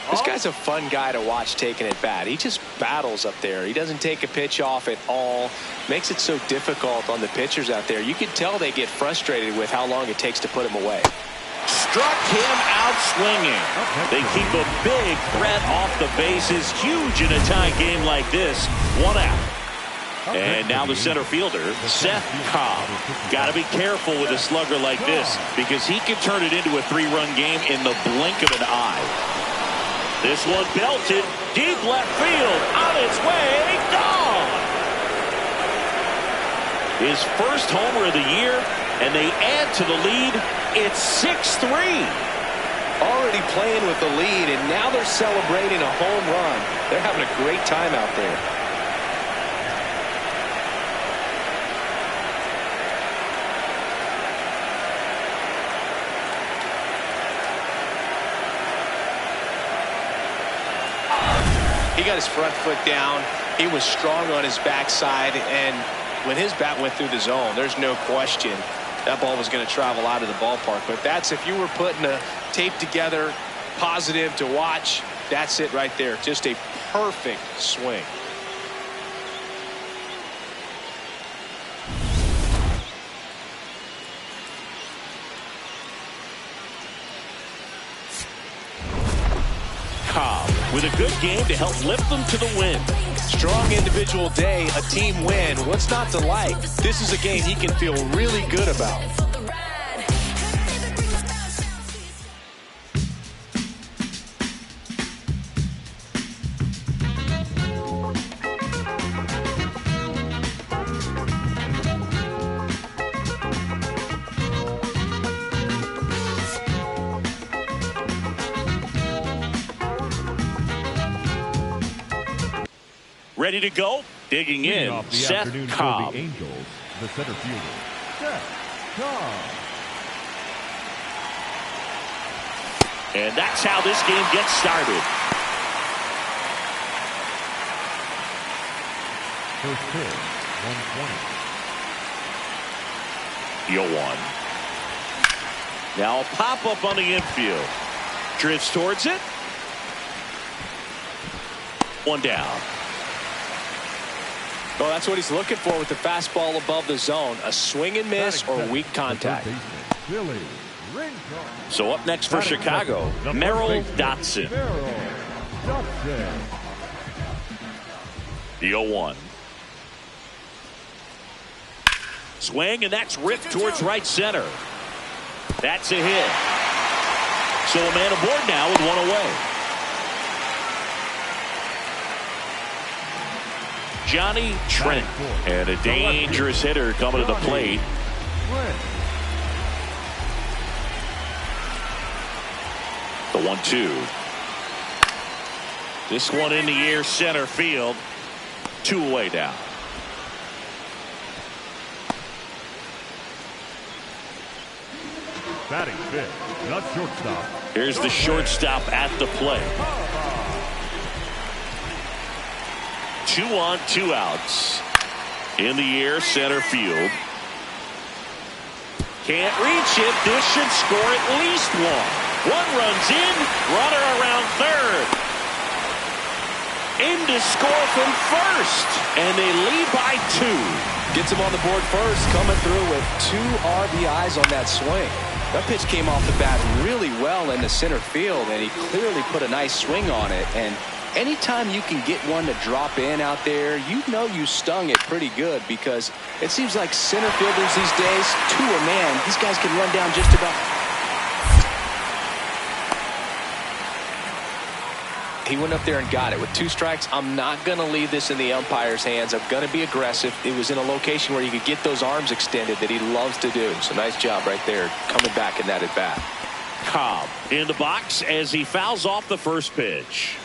This guy's a fun guy to watch taking at bat. He just battles up there. He doesn't take a pitch off at all. Makes it so difficult on the pitchers out there. You can tell they get frustrated with how long it takes to put him away. Struck him out swinging. They keep a big threat off the bases. Huge in a tie game like this. 1 out. And now the center fielder, Szen Cobb. Got to be careful with a slugger like this because he can turn it into a 3-run game in the blink of an eye. This one belted deep left field. On its way. Gone. His first homer of the year, and they add to the lead. It's 6-3. Already playing with the lead, and now they're celebrating a home run. They're having a great time out there. He got his front foot down. He was strong on his backside, and when his bat went through the zone, there's no question that ball was going to travel out of the ballpark. But that's, if you were putting a tape together, positive to watch, that's it right there. Just a perfect swing. Cobb with a good game to help lift them to the win. Strong individual day, a team win. What's not to like? This is a game he can feel really good about. Ready to go. Digging in. Szen Cobb. The Angels, the center fielder, Szen Cobb. And that's how this game gets started. First pitch, 120. The 0-1. Now a pop-up on the infield. Drifts towards it. 1 down. Well, that's what he's looking for with the fastball above the zone. A swing and miss or weak contact. So up next for Chicago, Merrill Dotson. The 0-1. Swing, and that's ripped towards right center. That's a hit. So a man aboard now with 1 away. Johnny Trent, and a dangerous hitter coming to the plate. The 1-2. This one in the air, center field. 2 away now. Batting fifth, not shortstop. Here's the shortstop at the plate. 2 on, 2 outs. In the air, center field. Can't reach it. This should score at least one. One runs in. Runner around third. In to score from first. And they lead by 2. Gets him on the board first, coming through with 2 RBIs on that swing. That pitch came off the bat really well into center field, and he clearly put a nice swing on it. And anytime you can get one to drop in out there, you know you stung it pretty good, because it seems like center fielders these days, to a man, these guys can run down just about. He went up there and got it with 2 strikes. I'm not going to leave this in the umpire's hands. I'm going to be aggressive. It was in a location where you could get those arms extended that he loves to do. So nice job right there, coming back in that at bat. Cobb in the box as he fouls off the first pitch.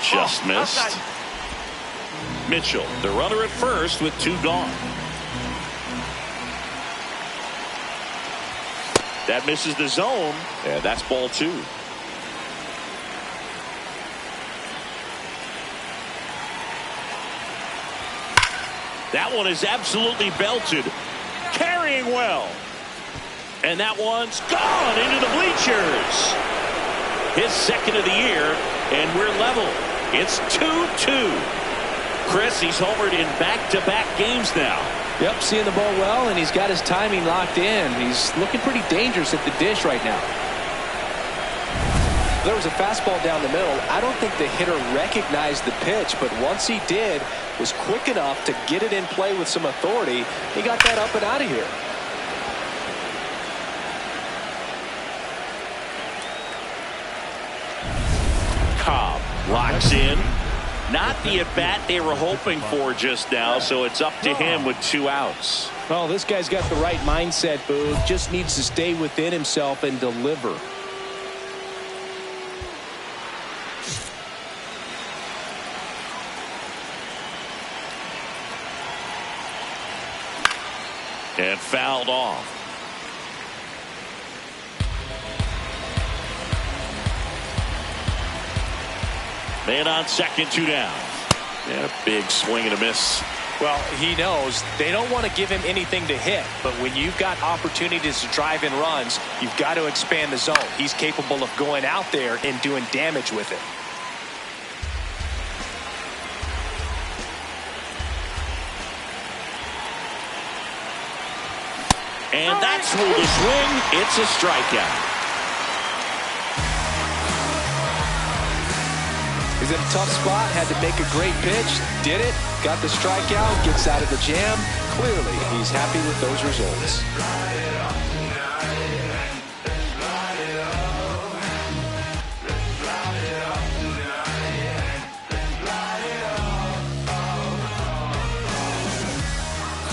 Just missed. Mitchell, the runner at first with 2 gone. That misses the zone, and that's ball 2. That one is absolutely belted. Carrying well. And that one's gone into the bleachers. His second of the year, and we're level. It's 2-2. Chris, he's homered in back-to-back games now. Yep, seeing the ball well, and he's got his timing locked in. He's looking pretty dangerous at the dish right now. There was a fastball down the middle. I don't think the hitter recognized the pitch, but once he did, was quick enough to get it in play with some authority. He got that up and out of here. Cobb locks in. Not the at-bat they were hoping for just now, so it's up to him with 2 outs. Well, this guy's got the right mindset, Booth. Just needs to stay within himself and deliver. And fouled off. Man on second, 2 down. And a big swing and a miss. Well, he knows they don't want to give him anything to hit, but when you've got opportunities to drive in runs, you've got to expand the zone. He's capable of going out there and doing damage with it. And that's ruled a swing. It's a strikeout. He's in a tough spot, had to make a great pitch, did it, got the strikeout, gets out of the jam. Clearly, he's happy with those results.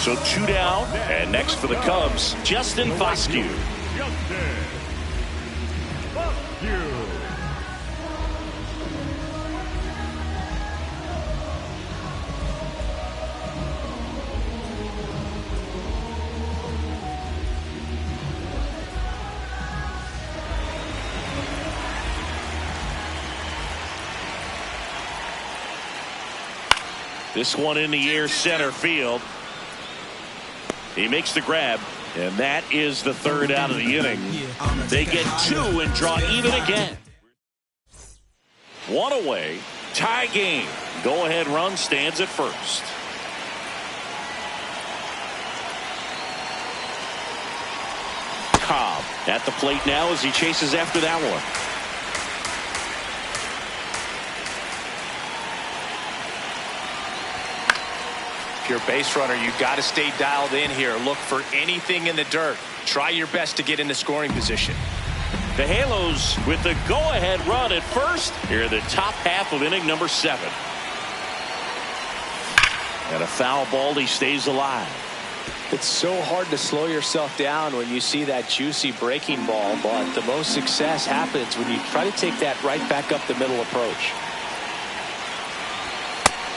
So 2 down, and next for the Cubs, Justin Foscue. This one in the air, center field. He makes the grab, and that is the 3rd out of the inning. They get 2 and draw even again. 1 away, tie game. Go-ahead run stands at first. Cobb at the plate now as he chases after that one. If you're a base runner, you got to stay dialed in here. Look for anything in the dirt. Try your best to get into scoring position. The Halos with the go-ahead run at first here in the top half of inning number 7. And a foul ball, he stays alive. It's so hard to slow yourself down when you see that juicy breaking ball, but the most success happens when you try to take that right back up the middle approach.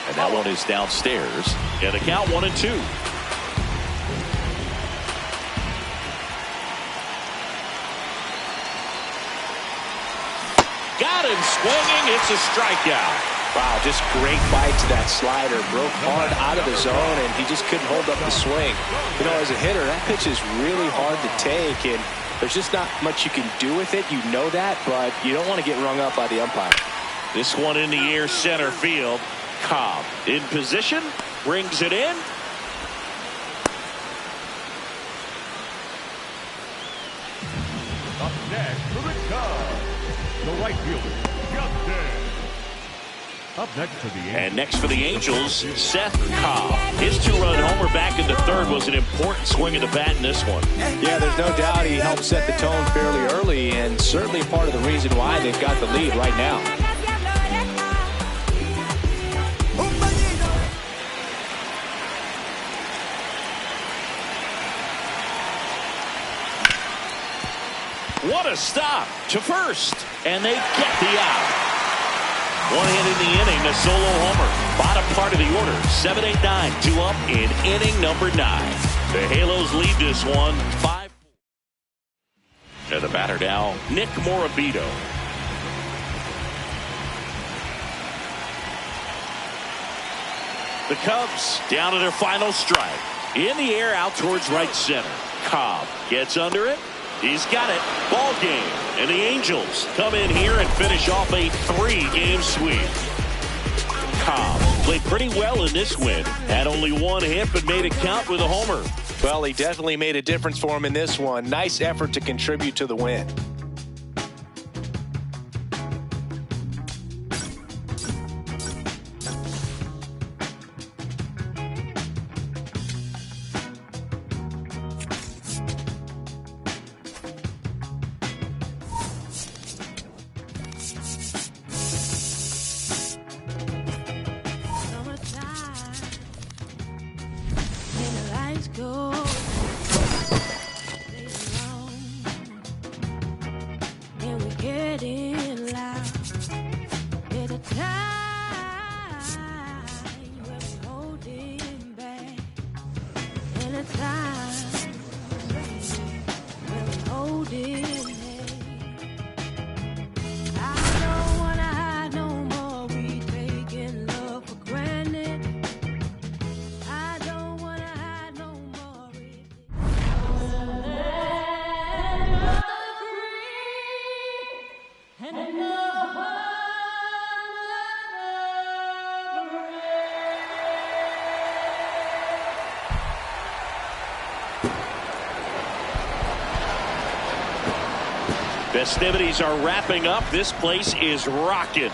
And that one is downstairs. And the count 1-2. Got him swinging. It's a strikeout. Wow, just great bite to that slider. Broke hard out of the zone, and he just couldn't hold up the swing. You know, as a hitter, that pitch is really hard to take, and there's just not much you can do with it. You know that, but you don't want to get rung up by the umpire. This one in the air, center field. Cobb in position, brings it in. Up next for the Cubs, the right fielder, Justin. Up next for the Angels. And next for the Angels, Szen Cobb. His two-run homer back in the third was an important swing of the bat in this one. Yeah, there's no doubt he helped set the tone fairly early, and certainly part of the reason why they've got the lead right now. What a stop to first, and they get the out. One hit in the inning, a solo homer. Bottom part of the order, 7-8-9, 2 up in inning number 9. The Halos lead this one 5-4. And the batter now, Nick Morabito. The Cubs down to their final strike. In the air, out towards right center. Cobb gets under it. He's got it. Ball game. And the Angels come in here and finish off a 3-game sweep. Cobb played pretty well in this win. Had only one hit, but made it count with a homer. Well, he definitely made a difference for him in this one. Nice effort to contribute to the win. Festivities are wrapping up. This place is rocking.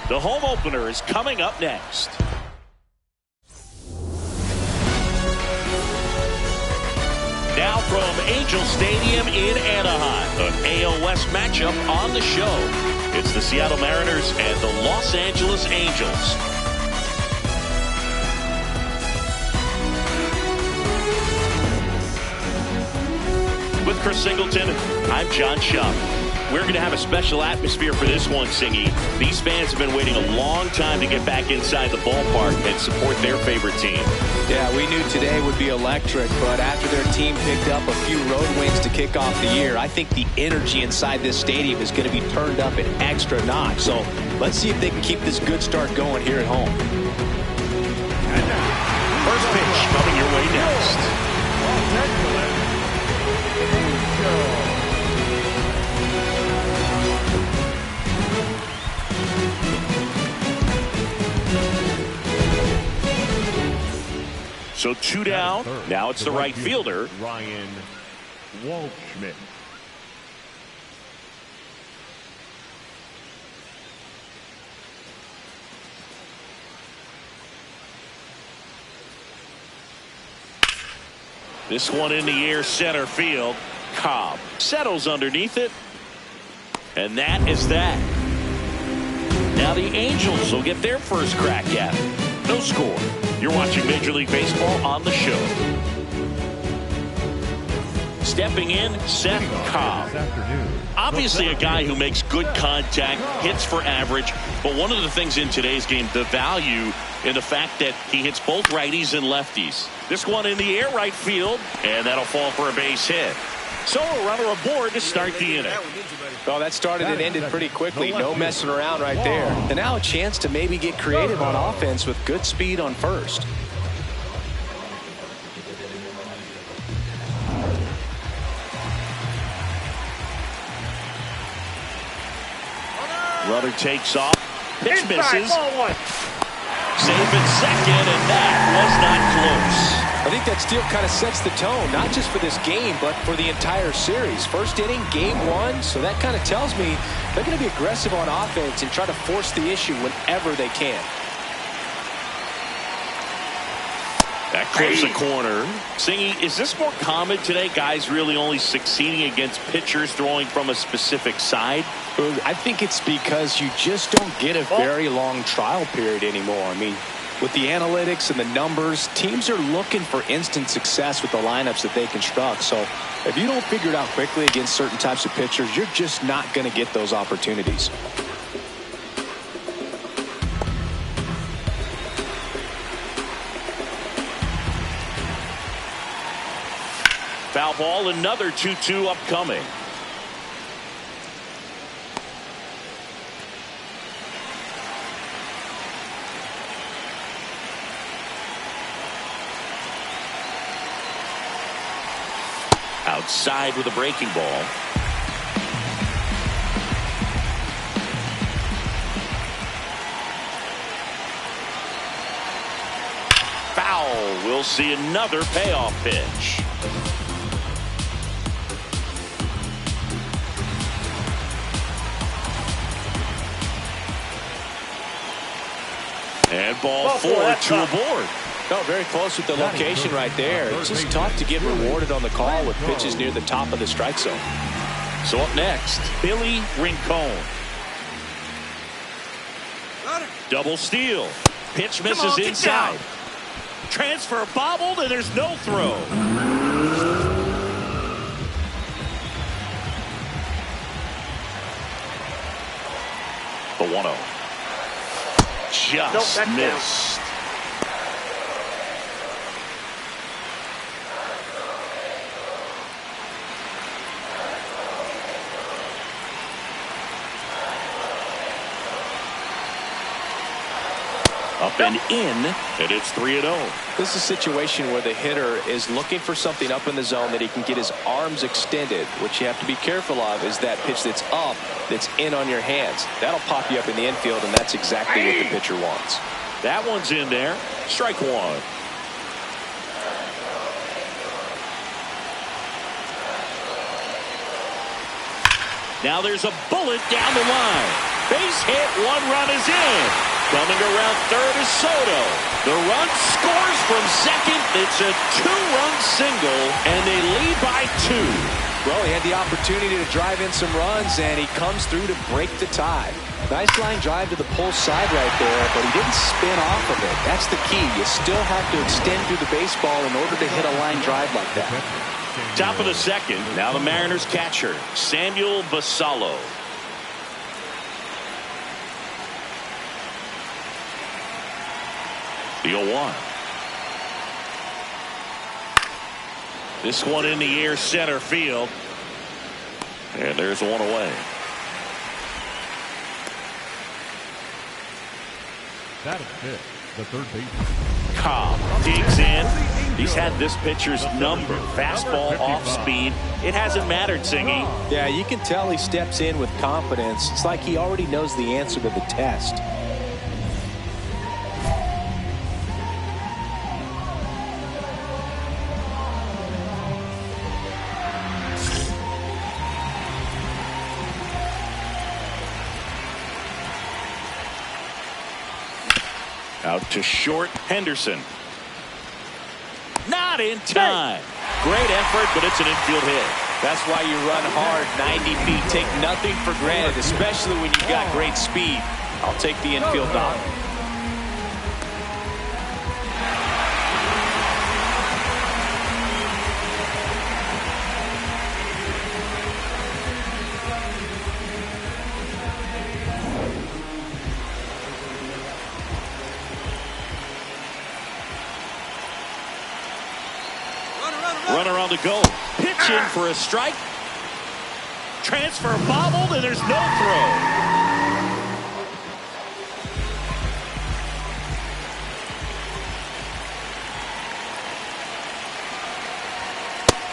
The home opener is coming up next. Now from Angel Stadium in Anaheim, an AL West matchup on the show. It's the Seattle Mariners and the Los Angeles Angels. With Chris Singleton, I'm John Schaub. We're going to have a special atmosphere for this one, Singy. These fans have been waiting a long time to get back inside the ballpark and support their favorite team. Yeah, we knew today would be electric, but after their team picked up a few road wins to kick off the year, I think the energy inside this stadium is going to be turned up an extra notch. So let's see if they can keep this good start going here at home. First pitch coming your way next. So 2 down. Now it's the right fielder, Ryan Waldschmidt. This one in the air, center field. Cobb settles underneath it. And that is that. Now the Angels will get their first crack at it. No score. You're watching Major League Baseball on the show. Stepping in, Szen Cobb. Obviously a guy who makes good contact, hits for average, but one of the things in today's game, the value in the fact that he hits both righties and lefties. This one in the air, right field, and that'll fall for a base hit. So a runner aboard to start the inning. Well, that started and ended pretty quickly. No messing around right there. And now a chance to maybe get creative on offense with good speed on first. Runner takes off. Pitch misses. Safe at second, and that was not close. I think that steal kind of sets the tone, not just for this game, but for the entire series. First inning, game one, so that kind of tells me they're going to be aggressive on offense and try to force the issue whenever they can. That clips the corner. Singy, is this more common today? Guys really only succeeding against pitchers throwing from a specific side? I think it's because you just don't get a very long trial period anymore. I mean, with the analytics and the numbers, teams are looking for instant success with the lineups that they construct. So if you don't figure it out quickly against certain types of pitchers, you're just not going to get those opportunities. Foul ball, another 2-2 upcoming. Outside with a breaking ball. Foul. We'll see another payoff pitch. And ball four, two aboard. No, very close with the location right there. It's just tough to get rewarded on the call with pitches near the top of the strike zone. So up next, Billy Rincon. Double steal. Pitch misses inside. Transfer bobbled, and there's no throw. The 1-0. Just missed. Up and in, and it's 3-0. This is a situation where the hitter is looking for something up in the zone that he can get his arms extended. What you have to be careful of is that pitch that's up, that's in on your hands. That'll pop you up in the infield, and that's exactly what the pitcher wants. That one's in there. Strike one. Now there's a bullet down the line. Base hit, one run is in. Coming around third is Soto. The run scores from second. It's a two-run single, and they lead by 2. Well, he had the opportunity to drive in some runs, and he comes through to break the tie. Nice line drive to the pull side right there, but he didn't spin off of it. That's the key. You still have to extend through the baseball in order to hit a line drive like that. Top of the second. Now the Mariners catcher, Samuel Basallo. The 0-1. This one in the air, center field. And there's one away. That is it. The third baseman. Cobb digs in. He's had this pitcher's number. Fastball off speed. It hasn't mattered, Singy. Yeah, you can tell he steps in with confidence. It's like he already knows the answer to the test. Out to short, Henderson. Not in time. Great effort, but it's an infield hit. That's why you run hard 90 feet. Take nothing for granted, especially when you've got great speed. I'll take the infield knock. Runner on the go. Pitch pitch in for a strike. Transfer bobbled, and there's no throw.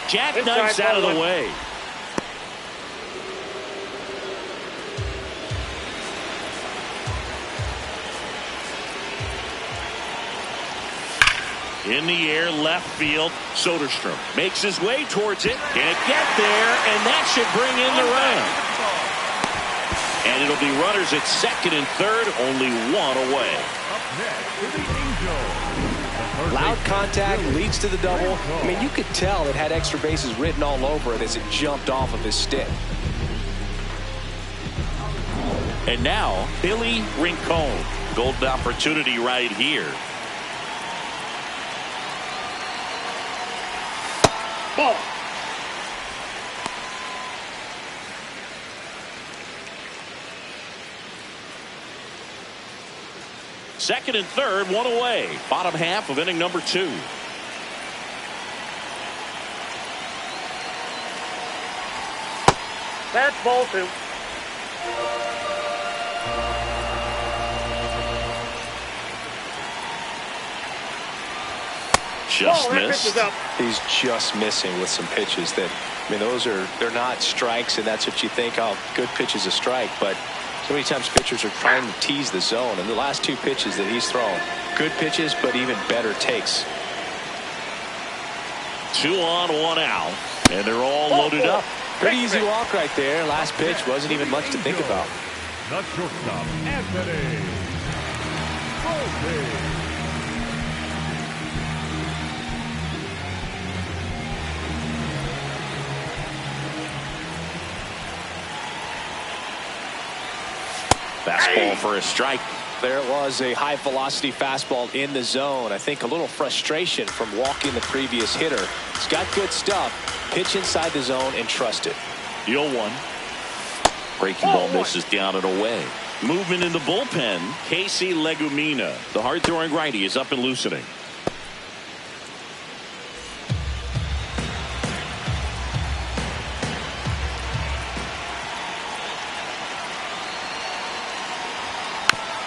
Jackknifes out of the way. In the air, left field. Soderstrom makes his way towards it. Can't get there, and that should bring in the run. And it'll be runners at second and third, only one away. Up next is the Angels. Loud contact leads to the double. I mean, you could tell it had extra bases written all over it as it jumped off of his stick. And now, Billy Rincon. Golden opportunity right here. Ball. Second and third, one away. Bottom half of inning number 2. That's ball 2. Just missed. He's just missing with some pitches that, I mean, they're not strikes, and that's what you think, oh, good pitch is a strike, but so many times pitchers are trying to tease the zone, and the last 2 pitches that he's thrown, good pitches, but even better takes. 2 on, 1 out, and they're all loaded up. Pretty easy walk right there. Last pitch wasn't even much to think about. The shortstop, Anthony. Volpe. Fastball for a strike. There was a high velocity fastball in the zone. I think a little frustration from walking the previous hitter. He's got good stuff. Pitch inside the zone and trust it. 0-1. Breaking ball misses down and away. Movement in the bullpen. Casey Legumina. The hard throwing righty is up and loosening.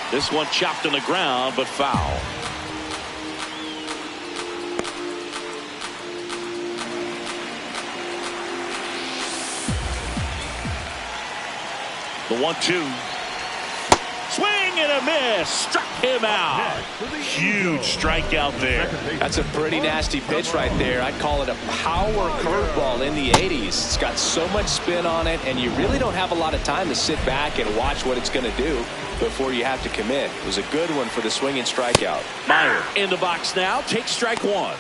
This one chopped on the ground, but foul. The 1-2. Swing and a miss. Struck him out. Huge strikeout there. That's a pretty nasty pitch right there. I'd call it a power curveball in the 80s. It's got so much spin on it, and you really don't have a lot of time to sit back and watch what it's going to do before you have to commit. It was a good one for the swinging strikeout. Meyer in the box now. Takes strike 1.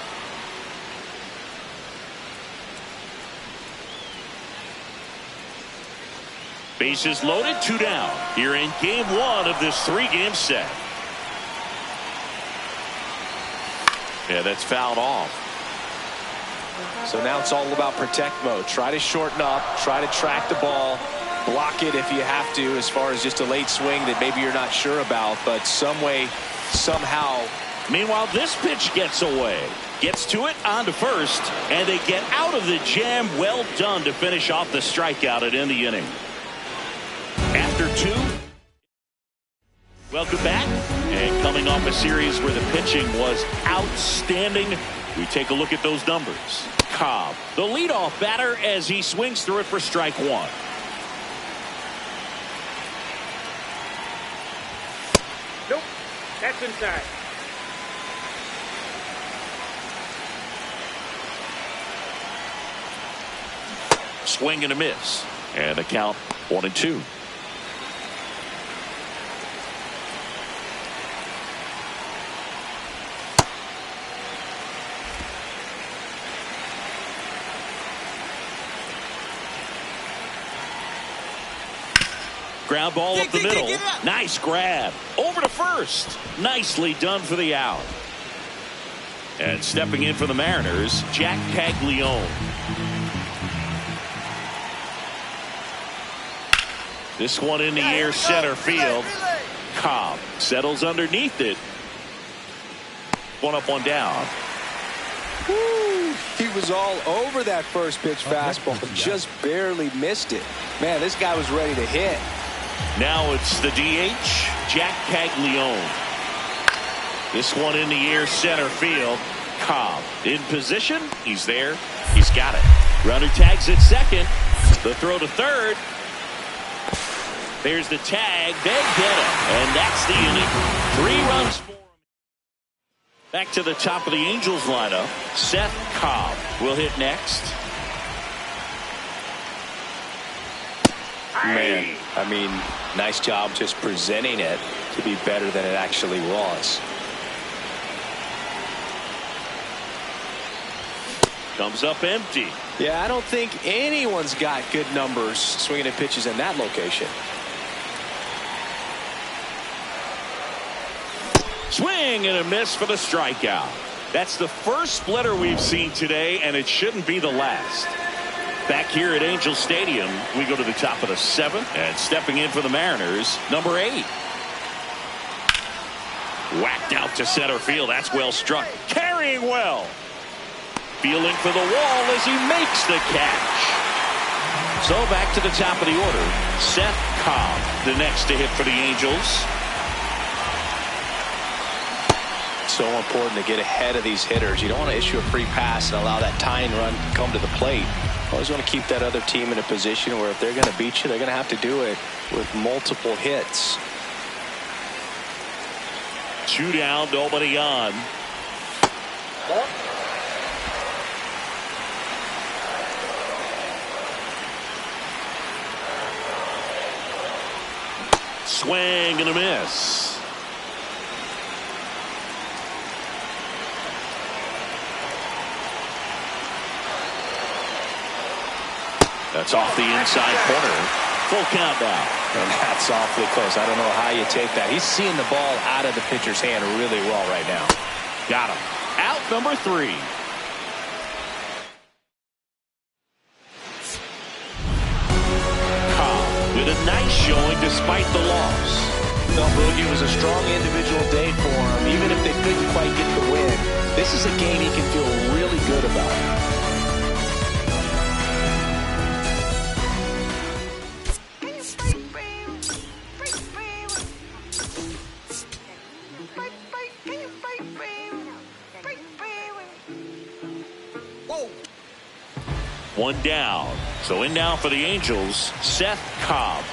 Bases loaded, 2 down. Here in game 1 of this 3-game set. Yeah, that's fouled off. So now it's all about protect mode. Try to shorten up, try to track the ball, block it if you have to, as far as just a late swing that maybe you're not sure about, but some way, somehow. Meanwhile, this pitch gets away. Gets to it, on to first, and they get out of the jam. Well done to finish off the strikeout at end the inning. After 2, welcome back. And coming off a series where the pitching was outstanding, we take a look at those numbers. Cobb, the leadoff batter, as he swings through it for strike 1. Nope, that's inside. Swing and a miss. And the count 1-2. Ground ball up the middle. Nice grab. Over to first. Nicely done for the out. And stepping in for the Mariners, Jack Caglione. This one in the air, center field. Cobb settles underneath it. 1 up, 1 down. Woo. He was all over that first pitch fastball, just barely missed it. Man, this guy was ready to hit. Now it's the DH, Jack Caglione. This one in the air, center field. Cobb in position. He's there. He's got it. Runner tags at second. The throw to third. There's the tag. They get it. And that's the inning. 3 runs for him. Back to the top of the Angels lineup. Szen Cobb will hit next. Man, I mean, nice job just presenting it to be better than it actually was. Comes up empty. Yeah, I don't think anyone's got good numbers swinging at pitches in that location. Swing and a miss for the strikeout. That's the first splitter we've seen today, and it shouldn't be the last. Back here at Angel Stadium, we go to the top of the 7th, and stepping in for the Mariners, number 8. Whacked out to center field. That's well struck. Carrying well. Feeling for the wall as he makes the catch. So back to the top of the order. Szen Cobb, the next to hit for the Angels. So important to get ahead of these hitters. You don't want to issue a free pass and allow that tying run to come to the plate. Always want to keep that other team in a position where if they're going to beat you, they're going to have to do it with multiple hits. 2 down, nobody on. Swing and a miss. That's off the inside corner. Full count now. And that's awfully close. I don't know how you take that. He's seeing the ball out of the pitcher's hand really well right now. Got him. Out number 3. With a nice showing despite the loss. No, Boogie, it was a strong individual day for him. Even if they couldn't quite get the win, this is a game he can feel really good about. One down. So in now for the Angels, Szen Cobb.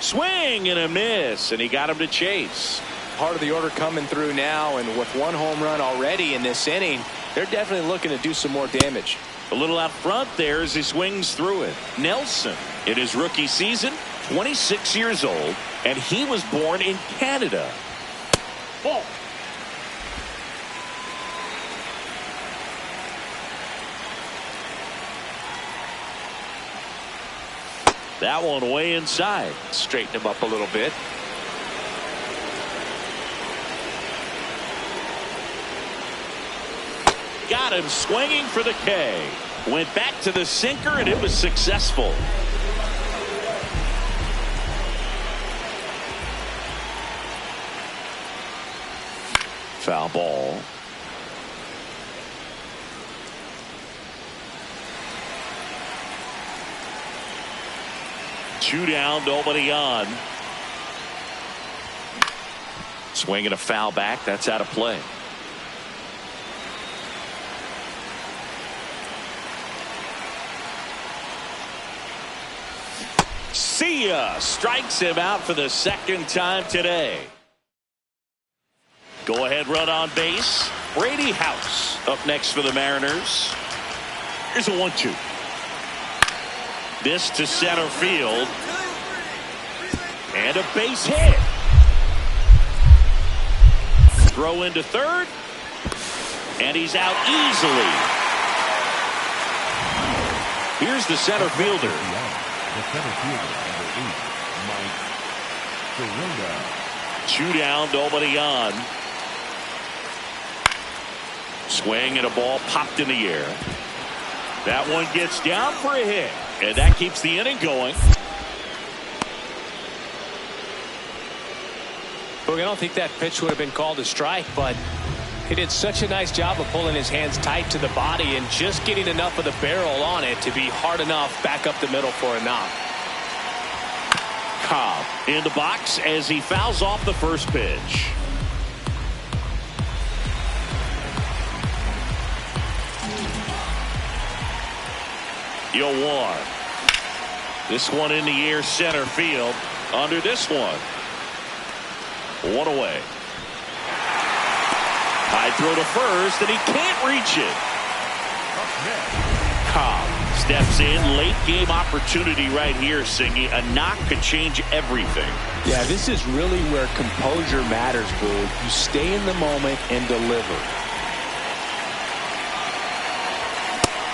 Swing and a miss, and he got him to chase. Part of the order coming through now, and with 1 home run already in this inning, they're definitely looking to do some more damage. A little out front there as he swings through it. Nelson, in his rookie season, 26 years old, and he was born in Canada. Ball. That one way inside. Straighten him up a little bit. Got him swinging for the K. Went back to the sinker, and it was successful. Foul ball. Two down, nobody on. Swinging a foul back. That's out of play. See ya. Strikes him out for the 2nd time today. Go ahead run on base. Brady House up next for the Mariners. Here's a 1-2. This to center field. And a base hit. Throw into third. And he's out easily. Here's the center fielder. The center fielder, number 8, Mike Soroka. 2 down, nobody on. Swing and a ball popped in the air. That one gets down for a hit. And that keeps the inning going. Look, I don't think that pitch would have been called a strike, but He did such a nice job of pulling his hands tight to the body and just getting enough of the barrel on it to be hard enough back up the middle for a knock. Cobb in the box as he fouls off the first pitch. One. This one in the air center field. Under this one. One away. High throw to first, and he can't reach it. Cobb steps in. Late game opportunity right here, Singy. A knock could change everything. Yeah, this is really where composure matters, Boo. You stay in the moment and deliver.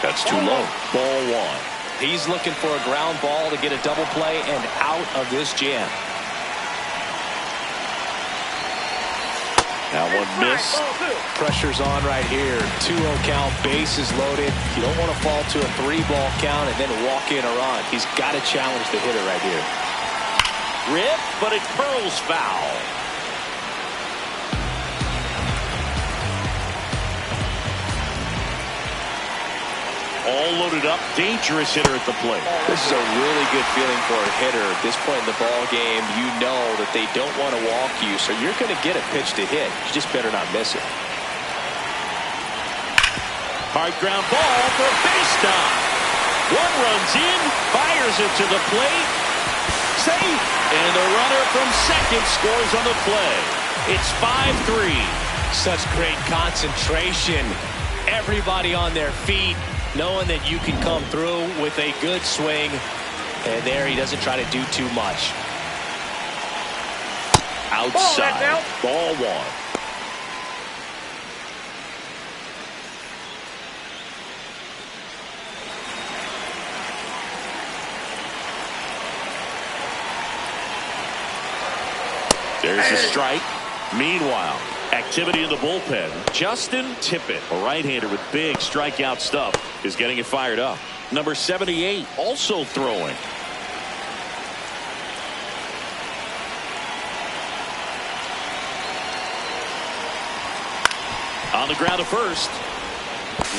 That's too low. Ball one. He's looking for a ground ball to get a double play and out of this jam. That one missed. Pressure's on right here. 2-0 count, bases loaded. You don't want to fall to a 3-ball count and then walk in a run. He's got to challenge the hitter right here. Rip, but it curls foul. All loaded up, dangerous hitter at the plate. This is a really good feeling for a hitter. At this point in the ball game, you know that they don't want to walk you, so you're going to get a pitch to hit. You just better not miss it. Hard ground ball for base stop. One runs in, fires it to the plate. Safe, and the runner from second scores on the play. It's 5-3. Such great concentration. Everybody on their feet, knowing that you can come through with a good swing, and there he doesn't try to do too much. Outside, ball one. There's a strike. Meanwhile, activity in the bullpen. Justin Tippett, a right-hander with big strikeout stuff, is getting it fired up. Number 78 also throwing. On the ground to first.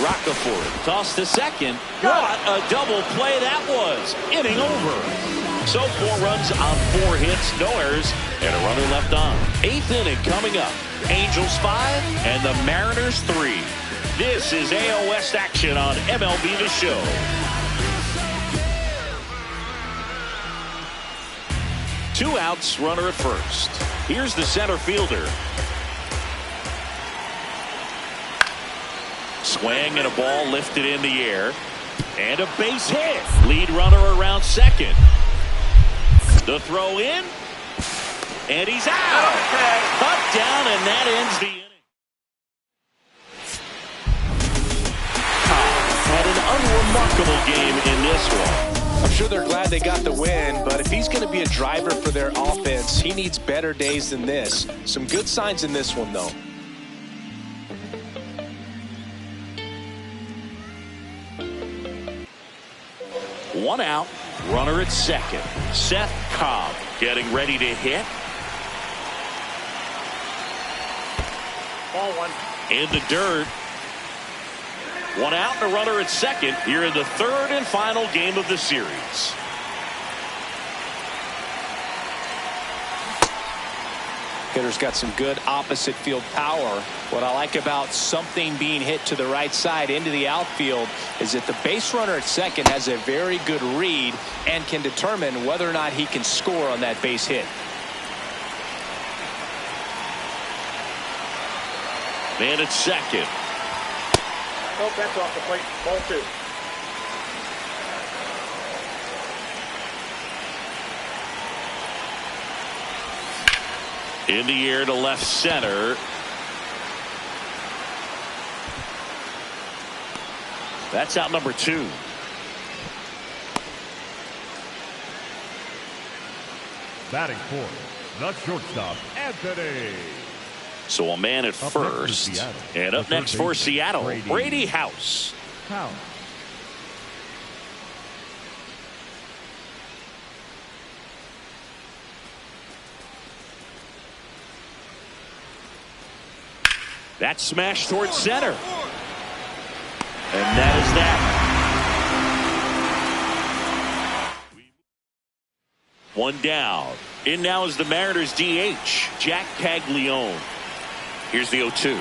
Roccaforte tossed to second. What a double play that was. Inning over. So 4 runs on 4 hits, no errors, and a runner left on. 8th inning coming up. Angels 5 and the Mariners 3. This is AL West action on MLB The Show. Two outs, runner at first. Here's the center fielder. Swing and a ball lifted in the air. And a base hit. Lead runner around second. The throw in. And he's out. Cut down, and that ends the inning. Had an unremarkable game in this one. I'm sure they're glad they got the win, but if he's going to be a driver for their offense, he needs better days than this. Some good signs in this one, though. One out, runner at second. Szen Cobb getting ready to hit. Ball one. In the dirt. One out and a runner at second here in the third and final game of the series. Hitter's got some good opposite field power. What I like about something being hit to the right side into the outfield is that the base runner at second has a very good read and can determine whether or not he can score on that base hit. Man at second. Oh, that's off the plate. Ball 2. In the air to left center. That's out number 2. Batting fourth, the shortstop, Anthony. So a man at first. And up next for Seattle, Brady House. That smash towards center. And that is that. One down. In now is the Mariners DH, Jack Caglione. Here's the 0-2.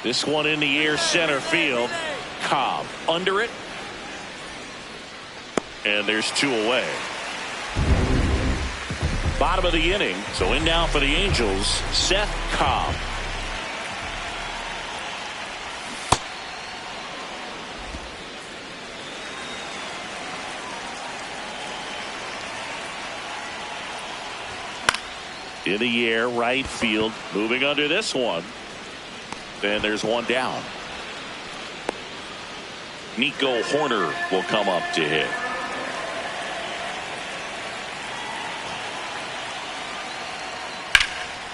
This one in the air, center field. Cobb under it. And there's 2 away. Bottom of the inning. So in now for the Angels, Szen Cobb. In the air, right field, moving under this one. And there's 1 down. Nico Horner will come up to hit.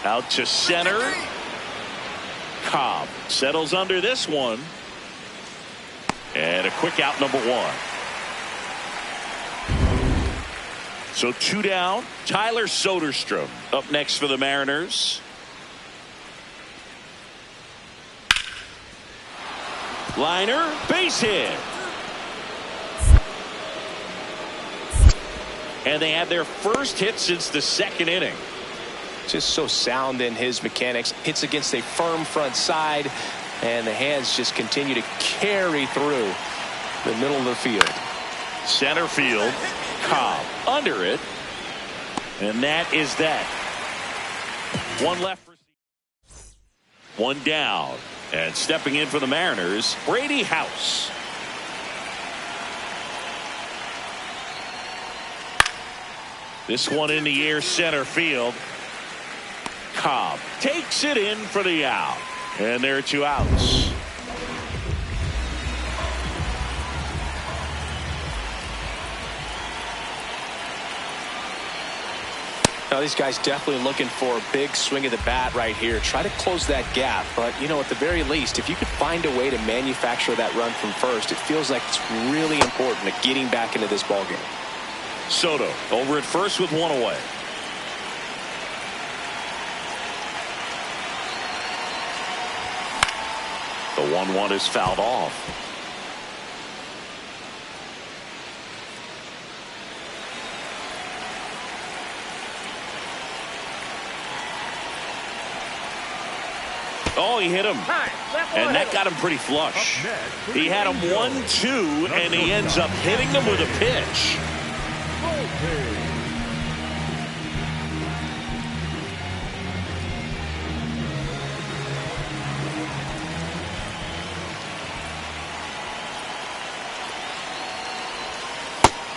Out to center. Cobb settles under this one. And a quick out, number 1. So 2 down. Tyler Soderstrom up next for the Mariners. Liner, base hit. And they had their first hit since the 2nd inning. Just so sound in his mechanics. Hits against a firm front side, and the hands just continue to carry through the middle of the field. Center field. Cobb under it. And that is that. 1 left. 1 down. And stepping in for the Mariners, Brady House. This one in the air, center field. Cobb takes it in for the out. And there are 2 outs. Now these guys definitely looking for a big swing of the bat right here. Try to close that gap. But, you know, at the very least, if you could find a way to manufacture that run from first, it feels like it's really important to getting back into this ballgame. Soto over at first with 1 away. The 1-1 is fouled off. Oh, he hit him. And that got him pretty flush. He had him 1-2, and he ends up hitting him with a pitch.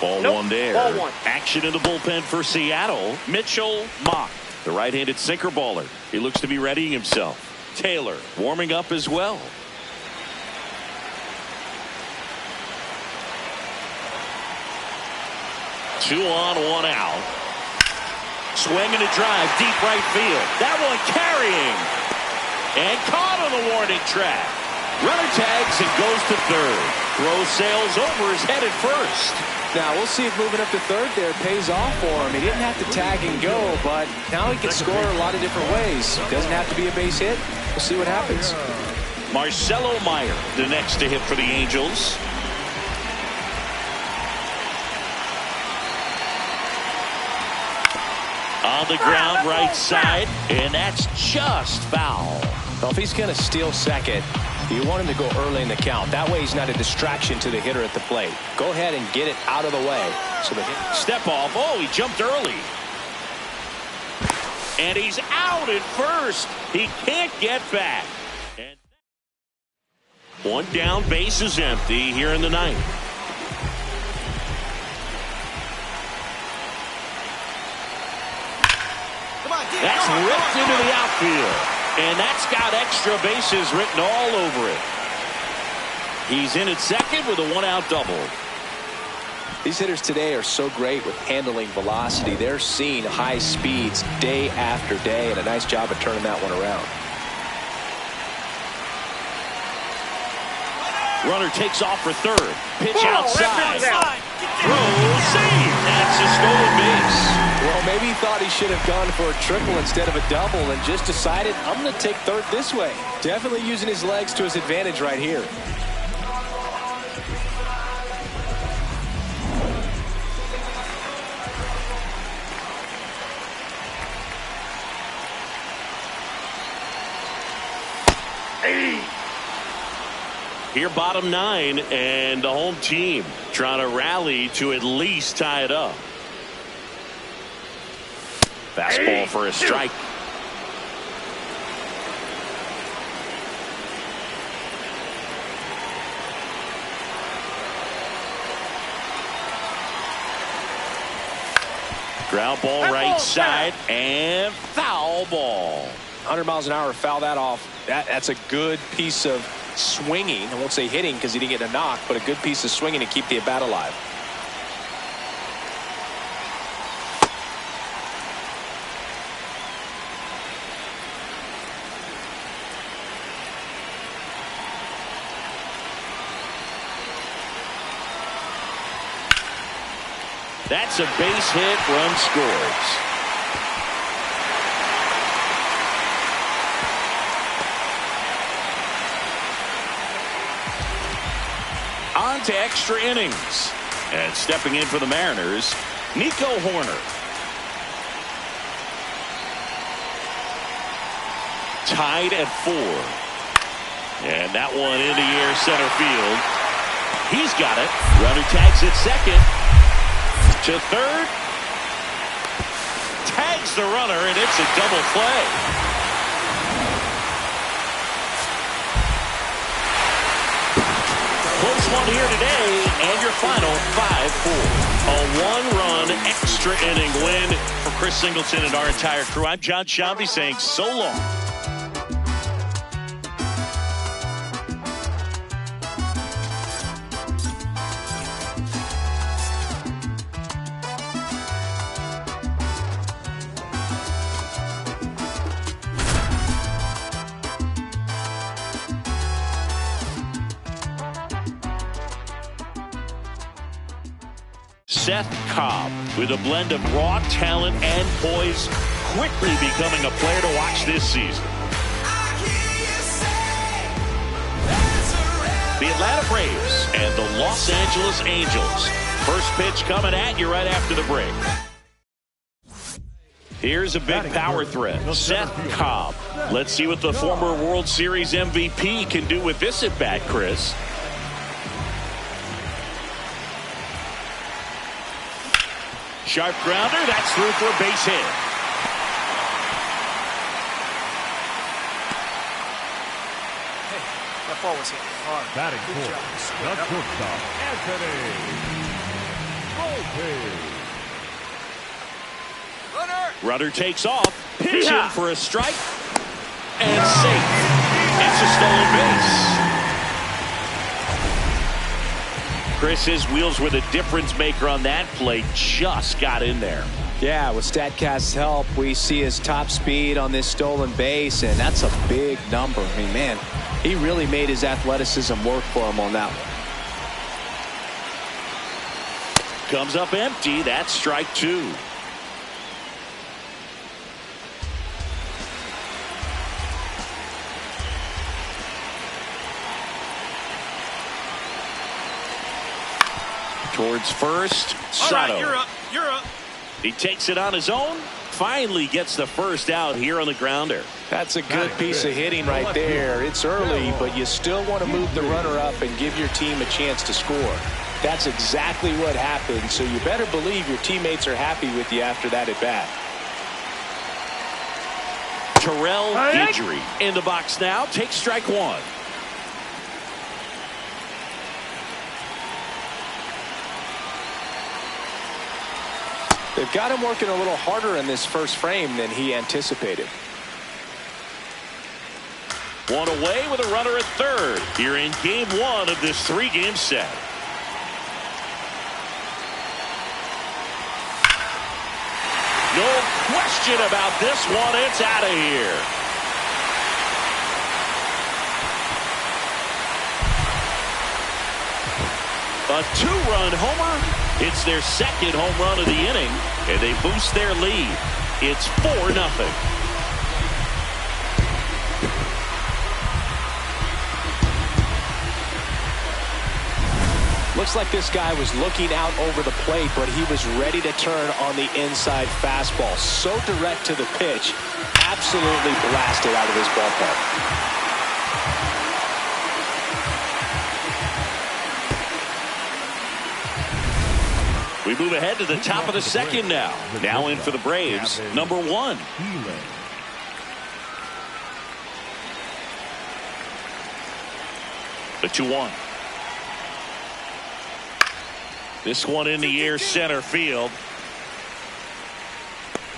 1 there. Ball 1. Action in the bullpen for Seattle. Mitchell Mock, the right-handed sinker baller. He looks to be readying himself. Taylor warming up as well. Two on, 1 out. Swing and a drive, deep right field. That one carrying. And caught on the warning track. Runner tags and goes to third. Throw sails over his head at first. Now we'll see if moving up to third there pays off for him. He didn't have to tag and go, but now he can score a lot of different ways. Doesn't have to be a base hit. We'll see what happens. Marcelo Meyer, the next to hit for the Angels. On the ground, right side, and that's just foul. Well, if he's going to steal second, you want him to go early in the count. That way he's not a distraction to the hitter at the plate. Go ahead and get it out of the way. So the step off. Oh, he jumped early. And he's out at first. He can't get back. And 1 down, base is empty here in the 9th. That's ripped into the outfield. And that's got extra bases written all over it. He's in at second with a 1-out double. These hitters today are so great with handling velocity. They're seeing high speeds day after day, and a nice job of turning that one around. Runner takes off for third. Pitch outside. Throw, save. That's a stolen base. Well, Oh, maybe he thought he should have gone for a triple instead of a double and just decided, I'm going to take third this way. Definitely using his legs to his advantage right here. Here, bottom 9, and the home team trying to rally to at least tie it up. Fastball for a strike. Ground ball right side and foul ball. 100 miles an hour, foul that off. That's a good piece of swinging. I won't say hitting because he didn't get a knock, but a good piece of swinging to keep the at-bat alive. That's a base hit, run scores. On to extra innings. And stepping in for the Mariners, Nico Horner. Tied at 4. And that one in the air center field. He's got it. Runner tags at second. To third. Tags the runner, and it's a double play. Close one here today, and your final 5-4. A one-run extra inning win for Chris Singleton and our entire crew. I'm John Shambi saying so long. Szen Cobb, with a blend of raw talent and poise, quickly becoming a player to watch this season. The Atlanta Braves and the Los Angeles Angels. First pitch coming at you right after the break. Here's a big power threat, Szen Cobb. Let's see what the former World Series MVP can do with this at bat, Chris. Sharp grounder, that's through for a base hit. Hey, that ball was hit hard. Batting Good fourth, job. the shortstop, Anthony Volpe. Runner takes off, pitching for a strike, and safe. It's a stolen base. Chris, his wheels were the difference maker on that play, just got in there. Yeah, with StatCast's help, we see his top speed on this stolen base, and that's a big number. I mean, man, he really made his athleticism work for him on that one. Comes up empty, that's strike 2. Towards first, Soto. All right, you're up. He takes it on his own. Finally gets the first out here on the grounder. That's a good piece of hitting right there. It's early, but you still want to move the runner up and give your team a chance to score. That's exactly what happened, so you better believe your teammates are happy with you after that at bat. Terrell Guidry in the box now. Takes strike 1. They've got him working a little harder in this first frame than he anticipated. One away with a runner at third here in game 1 of this 3-game set. No question about this one. It's out of here. A two-run homer. It's their second home run of the inning, and they boost their lead. It's 4-0. Looks like this guy was looking out over the plate, but he was ready to turn on the inside fastball. So direct to the pitch, absolutely blasted out of this ballpark. We move ahead to the top of the second now. Now in for the Braves, number 1. The 2-1. This one in the air, center field.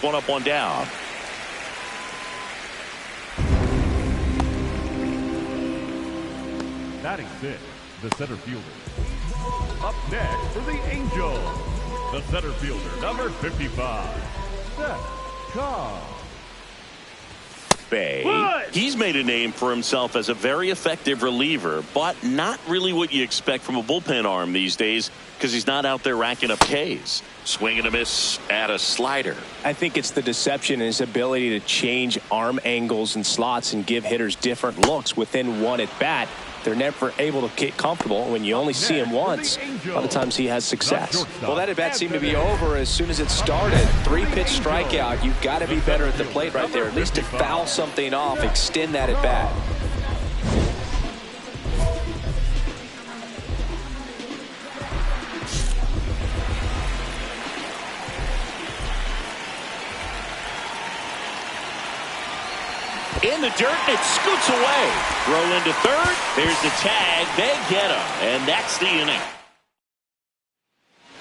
One up, one down. Batting 6, the center fielder. Up next for the Angels, the center fielder, number 55, Szen Cobb. He's made a name for himself as a very effective reliever, but not really what you expect from a bullpen arm these days because he's not out there racking up Ks. Swing and a miss at a slider. I think it's the deception in his ability to change arm angles and slots and give hitters different looks within one at bat. They're never able to get comfortable. When you only see him once, a lot of times he has success. Well, that at bat seemed to be over as soon as it started. 3-pitch strikeout. You've got to be better at the plate right there, at least to foul something off, extend that at bat. In the dirt, it scoots away. Throw into third. There's the tag. They get him. And that's the inning.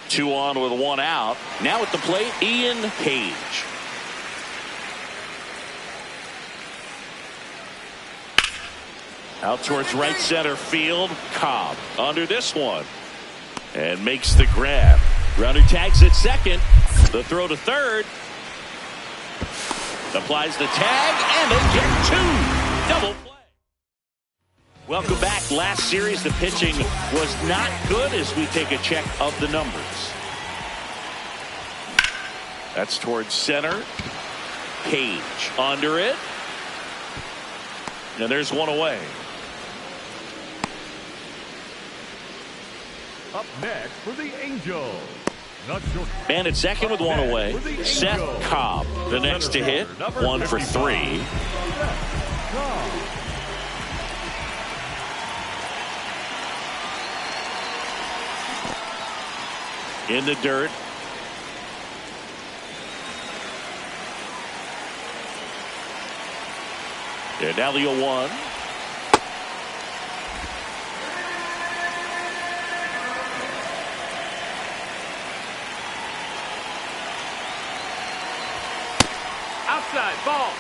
2 on with 1 out. Now at the plate, Ian Page. Out towards right center field. Cobb under this one. And makes the grab. Runner tags at second. The throw to third. Applies the tag, and they get 2. Double play. Welcome back. Last series, the pitching was not good as we take a check of the numbers. That's towards center. Page under it. And there's one away. Up next for the Angels. And at second with 1 away, Szen Cobb, the next to hit, 1 for 3. In the dirt. And now the 0-1. Outside, ball.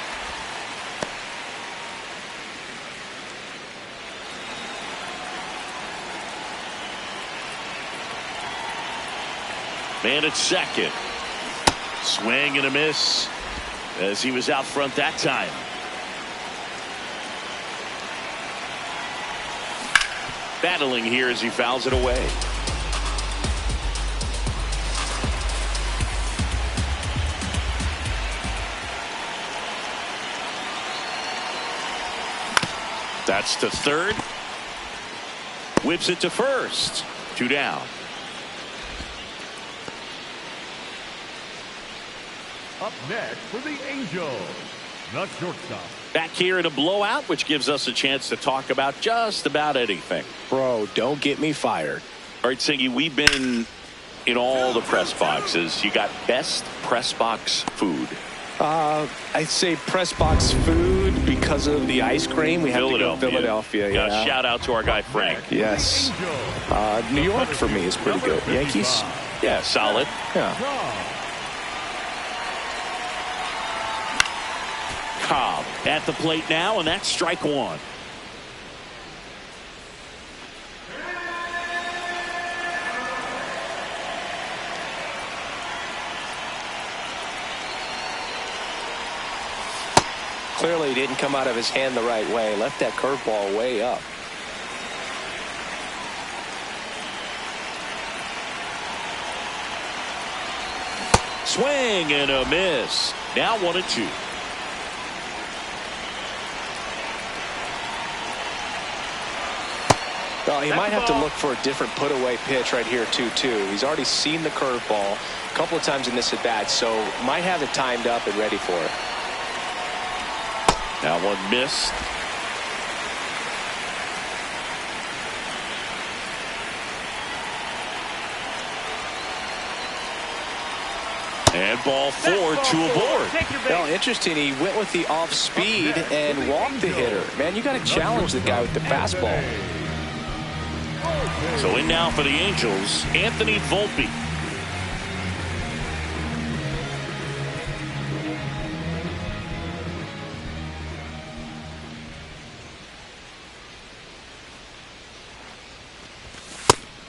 Man at second. Swing and a miss as he was out front that time. Battling here as he fouls it away. That's to third. Whips it to first. 2 down. Up next for the Angels, the shortstop. Back here in a blowout, which gives us a chance to talk about just about anything. Bro, don't get me fired. All right, Singy, we've been in all the press boxes. You got best press box food. I'd say press box food because of the ice cream. We have to go Philadelphia. Yeah. Shout out to our guy Frank. Yes. New York for me is pretty good. Yankees. Yeah, solid. Yeah. Cobb at the plate now, and that's strike 1. Clearly didn't come out of his hand the right way. Left that curveball way up. Swing and a miss. Now 1-2. Well, he might have to look for a different put-away pitch right here, 2-2. He's already seen the curveball a couple of times in this at-bat, so might have it timed up and ready for it. Now one missed. And ball 4, 2 aboard. Well, interesting. He went with the off speed and walked the hitter. Man, you got to challenge the guy with the fastball. So in now for the Angels, Anthony Volpe.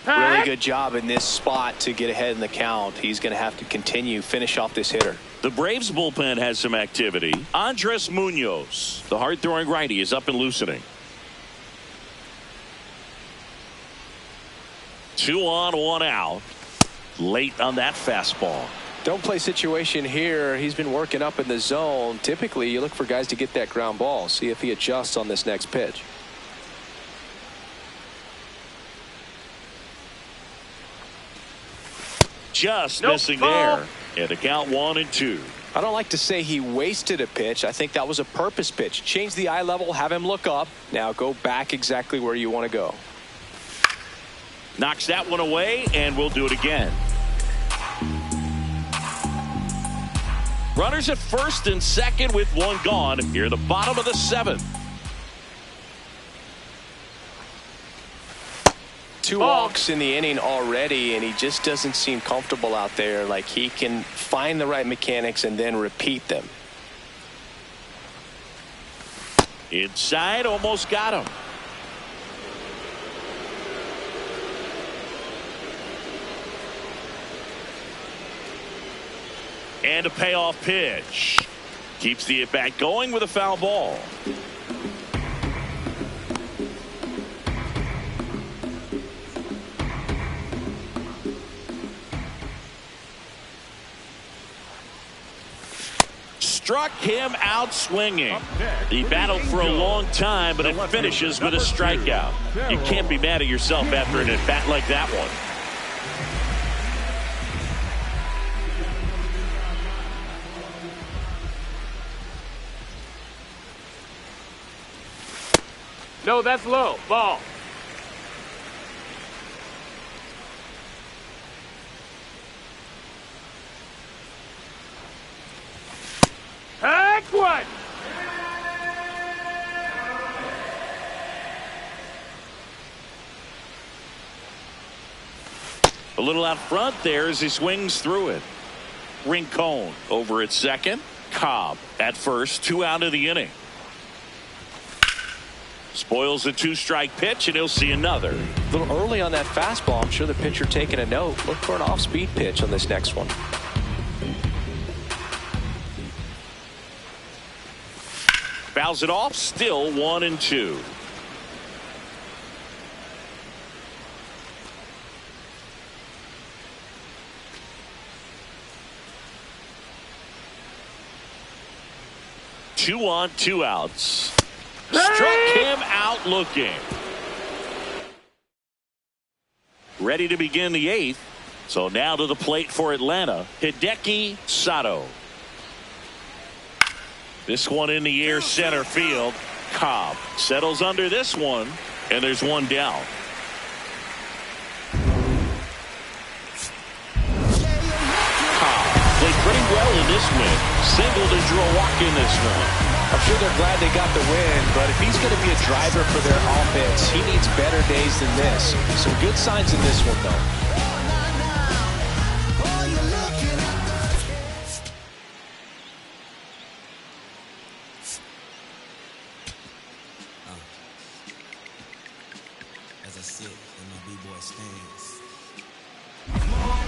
Really good job in this spot to get ahead in the count. He's going to have to finish off this hitter. The Braves bullpen has some activity. Andres Munoz, the hard-throwing righty, is up and loosening. 2 on, 1 out. Late on that fastball. Don't play situation here. He's been working up in the zone. Typically, you look for guys to get that ground ball. See if he adjusts on this next pitch. Just missing there. And the count 1-2. I don't like to say he wasted a pitch. I think that was a purpose pitch. Change the eye level, have him look up. Now go back exactly where you want to go. Knocks that one away, and we'll do it again. Runners at first and second with 1 gone. Here the bottom of the 7th. 2 walks in the inning already, and he just doesn't seem comfortable out there. Like he can find the right mechanics and then repeat them. Inside, almost got him. And a payoff pitch. Keeps the at-bat going with a foul ball. Struck him out swinging. He battled for a long time, but it finishes with a strikeout. You can't be mad at yourself after an at-bat like that one. No, that's low. Ball. Heck what? A little out front there as he swings through it. Rincon over at second. Cobb at first. 2 out of the inning. Spoils the 2-strike pitch, and he'll see another. A little early on that fastball. I'm sure the pitcher taking a note. Look for an off-speed pitch on this next one. Fouls it off. Still 1-2. Two on, 2 outs. Struck him out looking. Ready to begin the 8th. So now to the plate for Atlanta. Hideki Sato. This one in the air, center field. Cobb settles under this one, and there's 1 down. Cobb played pretty well in this win. Singled and drew a walk in this one. I'm sure they're glad they got the win, but if he's going to be a driver for their offense, he needs better days than this. Some good signs in this one, though.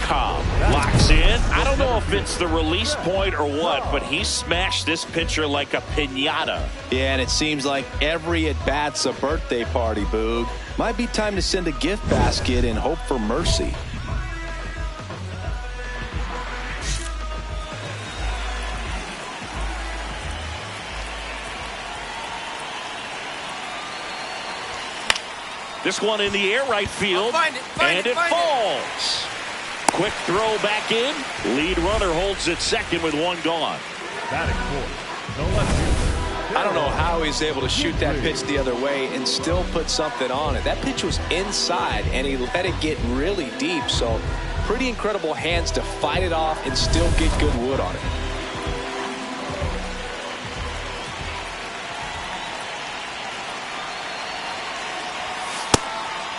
Cobb locks in. I don't know if it's the release point or what, but he smashed this pitcher like a piñata. Yeah, and it seems like every at-bat's a birthday party, Boog. Might be time to send a gift basket and hope for mercy. This one in the air right field, and it falls. Quick throw back in. Lead runner holds it second with one gone. Batting fourth, the left fielder. I don't know how he's able to shoot that pitch the other way and still put something on it. That pitch was inside, and he let it get really deep. So pretty incredible hands to fight it off and still get good wood on it.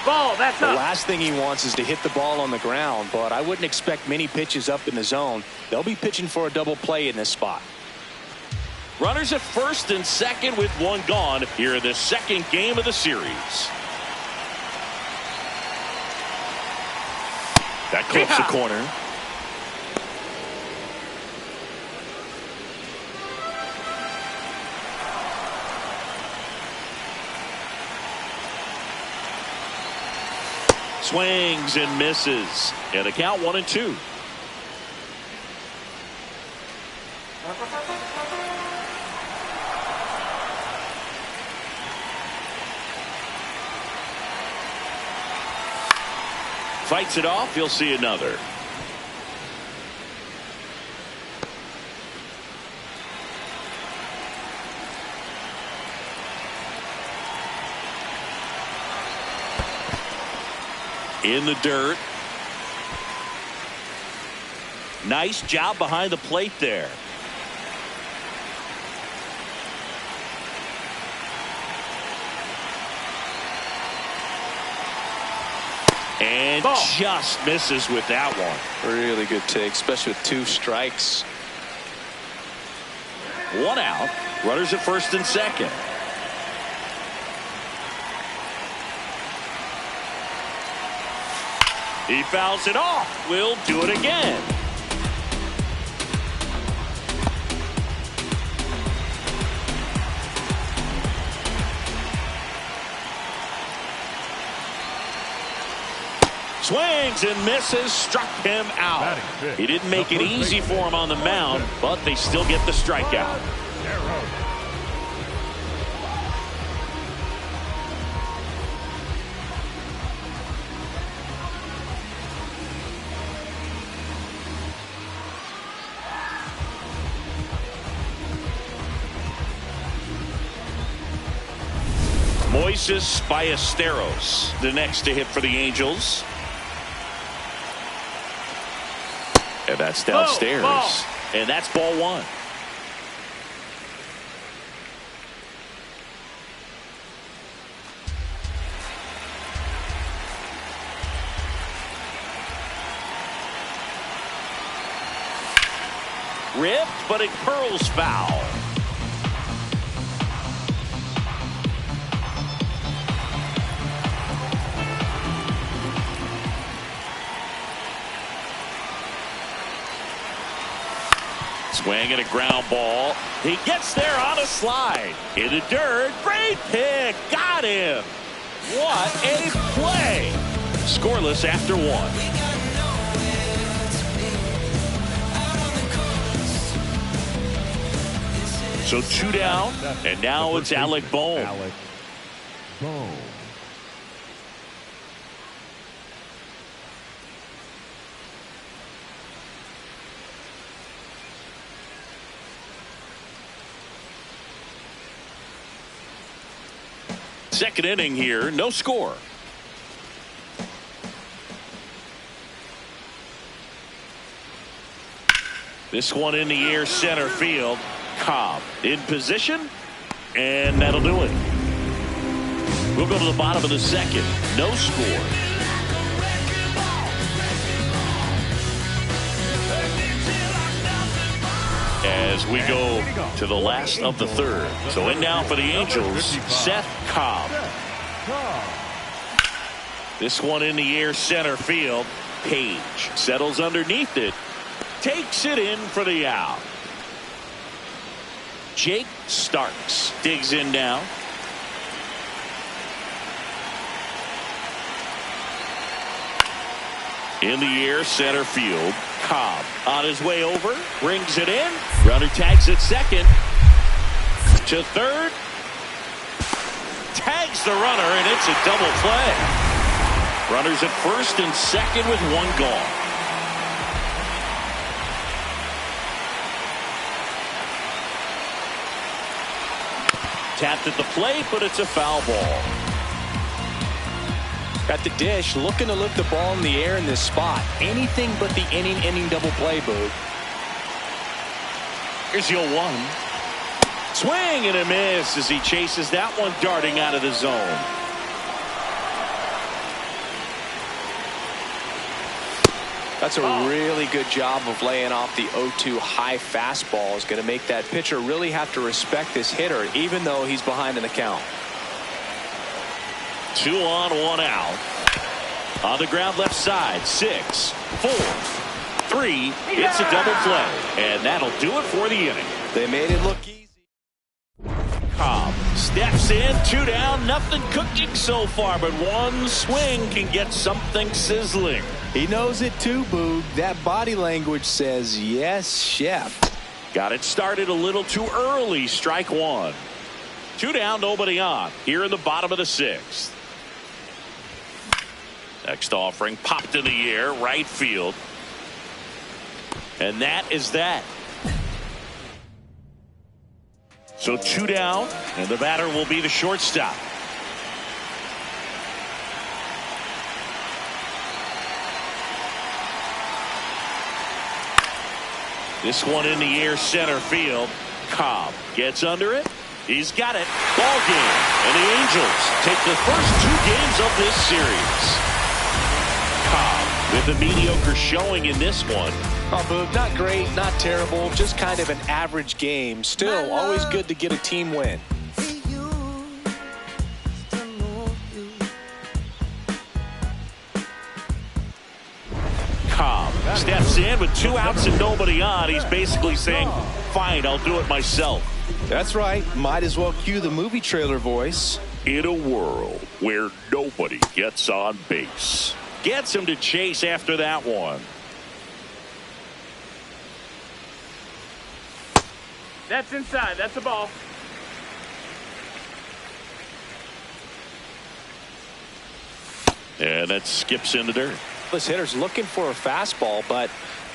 Ball, that's The up. last thing he wants is to hit the ball on the ground, but I wouldn't expect many pitches up in the zone. They'll be pitching for a double play in this spot. Runners at first and second with one gone here in the second game of the series. That clips the corner. Swings and misses. And a count 1-2. Fights it off. You'll see another. In the dirt. Nice job behind the plate there. And just misses with that one. Really good take, especially with 2 strikes. One out. Runners at first and second. He fouls it off. We'll do it again. Swings and misses, struck him out. He didn't make it easy for him on the mound, but they still get the strikeout. Moises Ballesteros, the next to hit for the Angels. And that's downstairs. Ball. And that's ball one. Ripped, but it curls foul. Swing and a ground ball. He gets there on a slide. In the dirt. Great pick. Got him. What a play. Scoreless after one. So 2 down. And now it's Alec Bohm. Second inning here, no score. This one in the air, center field. Cobb in position, and that'll do it. We'll go to the bottom of the second. No score. As we go to the last of the third. So in now for the Angels, Szen Cobb. This one in the air, center field. Page settles underneath it. Takes it in for the out. Jake Starks digs in now. In the air, center field. Cobb on his way over, brings it in. Runner tags at second. To third. tags the runner, and it's a double play. Runners at first and second with one gone. Tapped at the plate, but it's a foul ball. Got the dish, looking to lift the ball in the air in this spot. Anything but the inning double play, Boog. Here's your one. Swing and a miss as he chases that one darting out of the zone. That's a really good job of laying off the 0-2 high fastball. Is going to make that pitcher really have to respect this hitter, even though he's behind in the count. 2 on, 1 out. On the ground left side. 6, 4, 3. It's a double play. And that'll do it for the inning. They made it look easy. Cobb steps in. 2 down. Nothing cooking so far, but one swing can get something sizzling. He knows it too, Boog. That body language says, yes, chef. Got it started a little too early. Strike 1. 2 down, nobody on. Here in the bottom of the 6th. Next offering popped in the air, right field. And that is that. So 2 down, and the batter will be the shortstop. This one in the air, center field. Cobb gets under it. He's got it. Ball game. And the Angels take the first 2 games of this series. Cobb with a mediocre showing in this one. Oh, Boog, not great, not terrible, just kind of an average game. Still, always good to get a team win. Cobb steps in with 2 outs and nobody on. He's basically saying, fine, I'll do it myself. That's right. Might as well cue the movie trailer voice. In a world where nobody gets on base. Gets him to chase after that one. That's inside. That's a ball. And that skips in the dirt. This hitter's looking for a fastball, but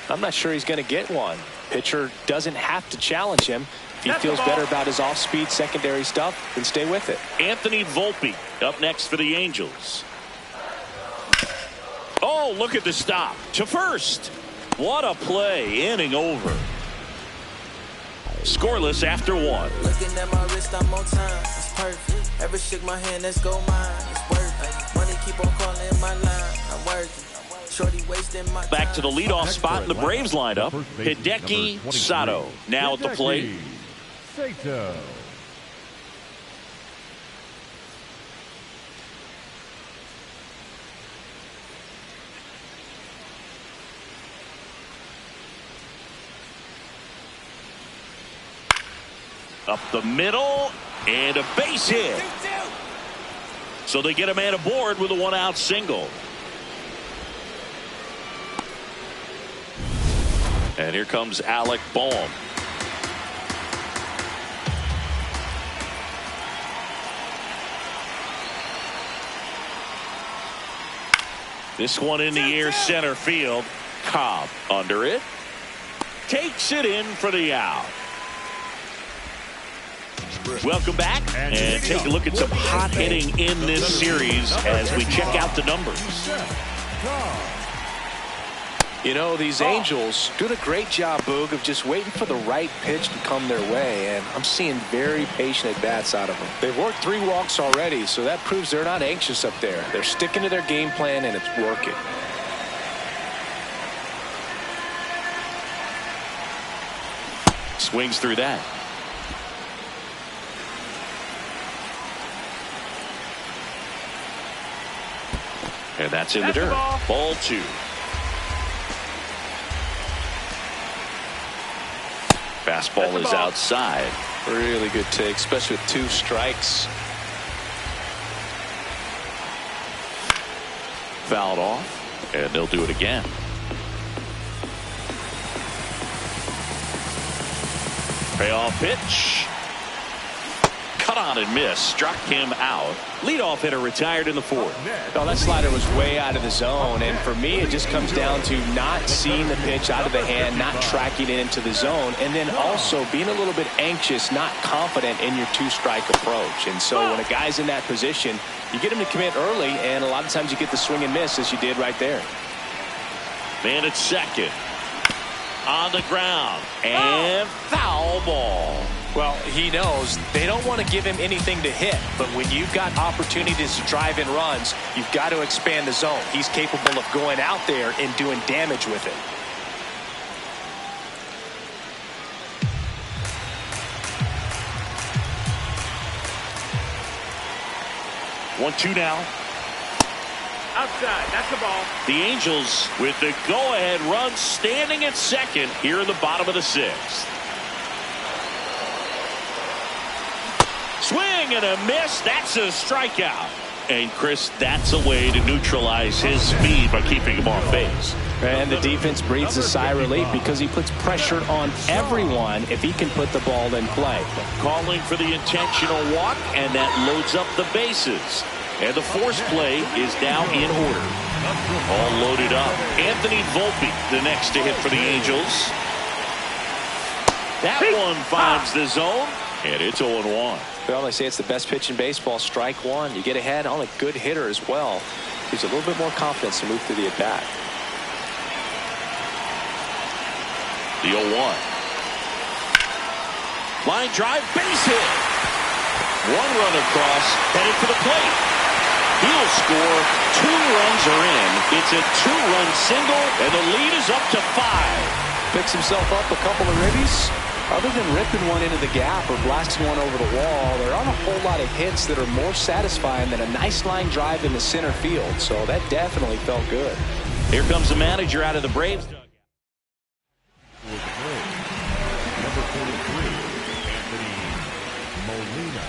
I'm not sure he's going to get one. Pitcher doesn't have to challenge him. If he feels better about his off-speed secondary stuff, then stay with it. Anthony Volpe up next for the Angels. Oh, look at the stop to first. What a play. Inning over. Scoreless after 1. Looking at my wrist, I'm on time. It's perfect. Ever shook my hand, let's go mine. It's worth it. Money keep on calling my line. I'm working. Shorty wasting my time. Back to the leadoff spot in the Braves lineup. Hideki Sato now at the plate. Sato. Up the middle and a base hit. So they get a man aboard with a 1-out single. And here comes Alec Boehm. This one in the air, center field. Cobb under it. Takes it in for the out. Welcome back and take a look at some hot hitting in this series as we check out the numbers. You know, these Angels doing a great job, Boog, of just waiting for the right pitch to come their way, and I'm seeing very patient at-bats out of them. They've worked 3 walks already, so that proves they're not anxious up there. They're sticking to their game plan, and it's working. Swings through that. And that's in the dirt. Ball 2. Fastball is outside. Really good take, especially with 2 strikes. Fouled off, and they'll do it again. Payoff pitch. Cut on and miss. Struck him out. Leadoff hitter retired in the fourth. Oh, that slider was way out of the zone. And for me, it just comes down to not seeing the pitch out of the hand, not tracking it into the zone, and then also being a little bit anxious, not confident in your two-strike approach. And so when a guy's in that position, you get him to commit early, and a lot of times you get the swing and miss, as you did right there. Man at second. On the ground. And foul ball. Well, he knows they don't want to give him anything to hit, but when you've got opportunities to drive in runs, you've got to expand the zone. He's capable of going out there and doing damage with it. One-two now. Outside. That's the ball. The Angels with the go-ahead run standing at second here in the bottom of the sixth. Swing and a miss. That's a strikeout. And Chris, that's a way to neutralize his speed by keeping him off base. And the defense breathes a sigh of relief because he puts pressure on everyone if he can put the ball in play. Calling for the intentional walk, and that loads up the bases. And the force play is now in order. All loaded up. Anthony Volpe, the next to hit for the Angels. That one finds the zone, and it's 0-1. Well, they say it's the best pitch in baseball. Strike one. You get ahead on a good hitter as well. Gives a little bit more confidence to move through the at-bat. The 0-1. Line drive, base hit. One run across, headed for the plate. He'll score. 2 runs are in. It's a 2-run single, and the lead is up to 5. Picks himself up a couple of ribbies. Other than ripping one into the gap or blasting one over the wall, there aren't a whole lot of hits that are more satisfying than a nice line drive in the center field. So that definitely felt good. Here comes the manager out of the Braves. For the Braves, number 43, Anthony Molina.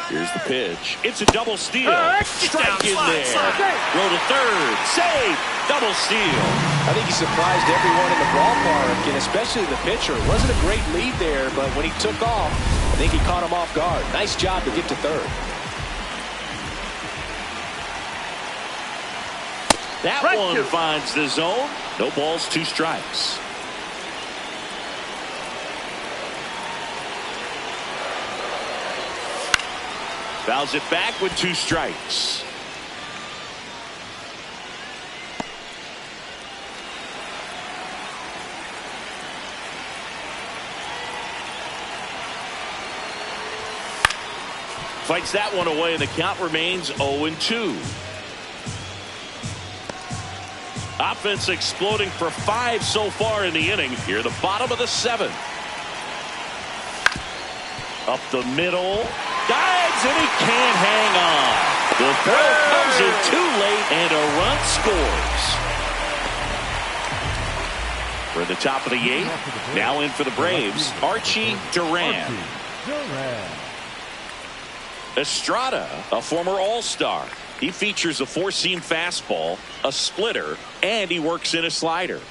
Here's the pitch. It's a double steal. Strike in there. Go to third. Save. Double steal. I think he surprised everyone in the ballpark, and especially the pitcher. It wasn't a great lead there, but when he took off, I think he caught him off guard. Nice job to get to third. That one finds the zone. No balls, 2 strikes. Fouls it back with 2 strikes. Fights that one away, and the count remains 0-2. Offense exploding for 5 so far in the inning. Here, the bottom of the 7th. Up the middle. Dives, and he can't hang on. The throw comes in too late, and a run scores. For the top of the 8th, now in for the Braves, Archie Duran. Estrada, a former All-Star. He features a 4-seam fastball, a splitter, and he works in a slider.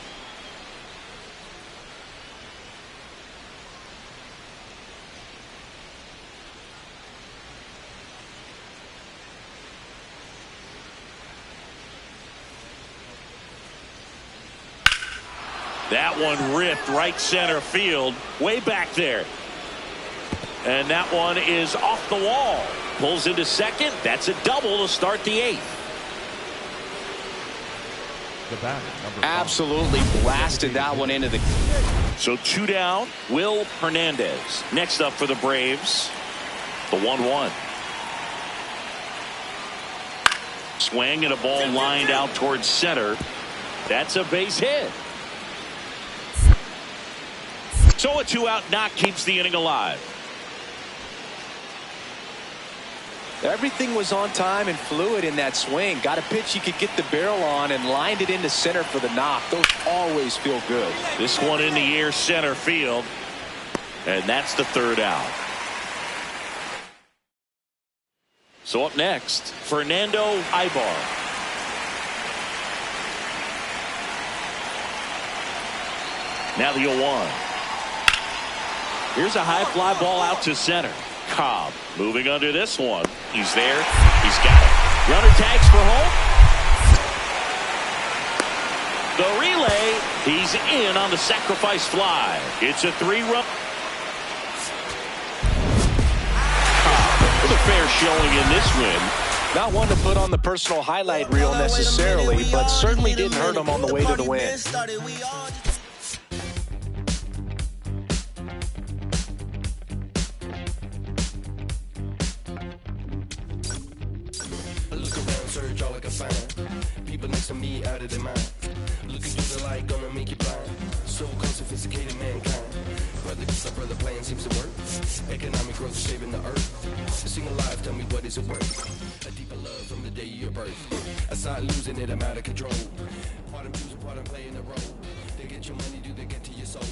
That one ripped right center field, way back there. And that one is off the wall. Pulls into second. That's a double to start the 8th. Absolutely blasted that one into the... So 2 down. Will Hernandez. Next up for the Braves, the 1-1. Swing and a ball lined out towards center. That's a base hit. So a 2-out knock keeps the inning alive. Everything was on time and fluid in that swing. Got a pitch he could get the barrel on and lined it into center for the knock. Those always feel good. This one in the air center field. And that's the 3rd out. So up next, Fernando Ibar. Now the 0-1. Here's a high fly ball out to center. Cobb moving under this one. He's there. He's got it. Runner tags for home. The relay. He's in on the sacrifice fly. It's a 3-run. Cobb with a fair showing in this win. Not one to put on the personal highlight reel necessarily, but certainly didn't hurt him on the way to the win. Search all I can find. People next to me out of their mind. Looking through the light, gonna make you blind. So sophisticated mankind. Brother, cause our brother plan seems to work. Economic growth saving the earth. Sing alive, tell me what is it worth? A deeper love from the day of your birth. I start losing it, I'm out of control. Part I'm choosing, part I'm playing a role. They get your money, do they get to your soul?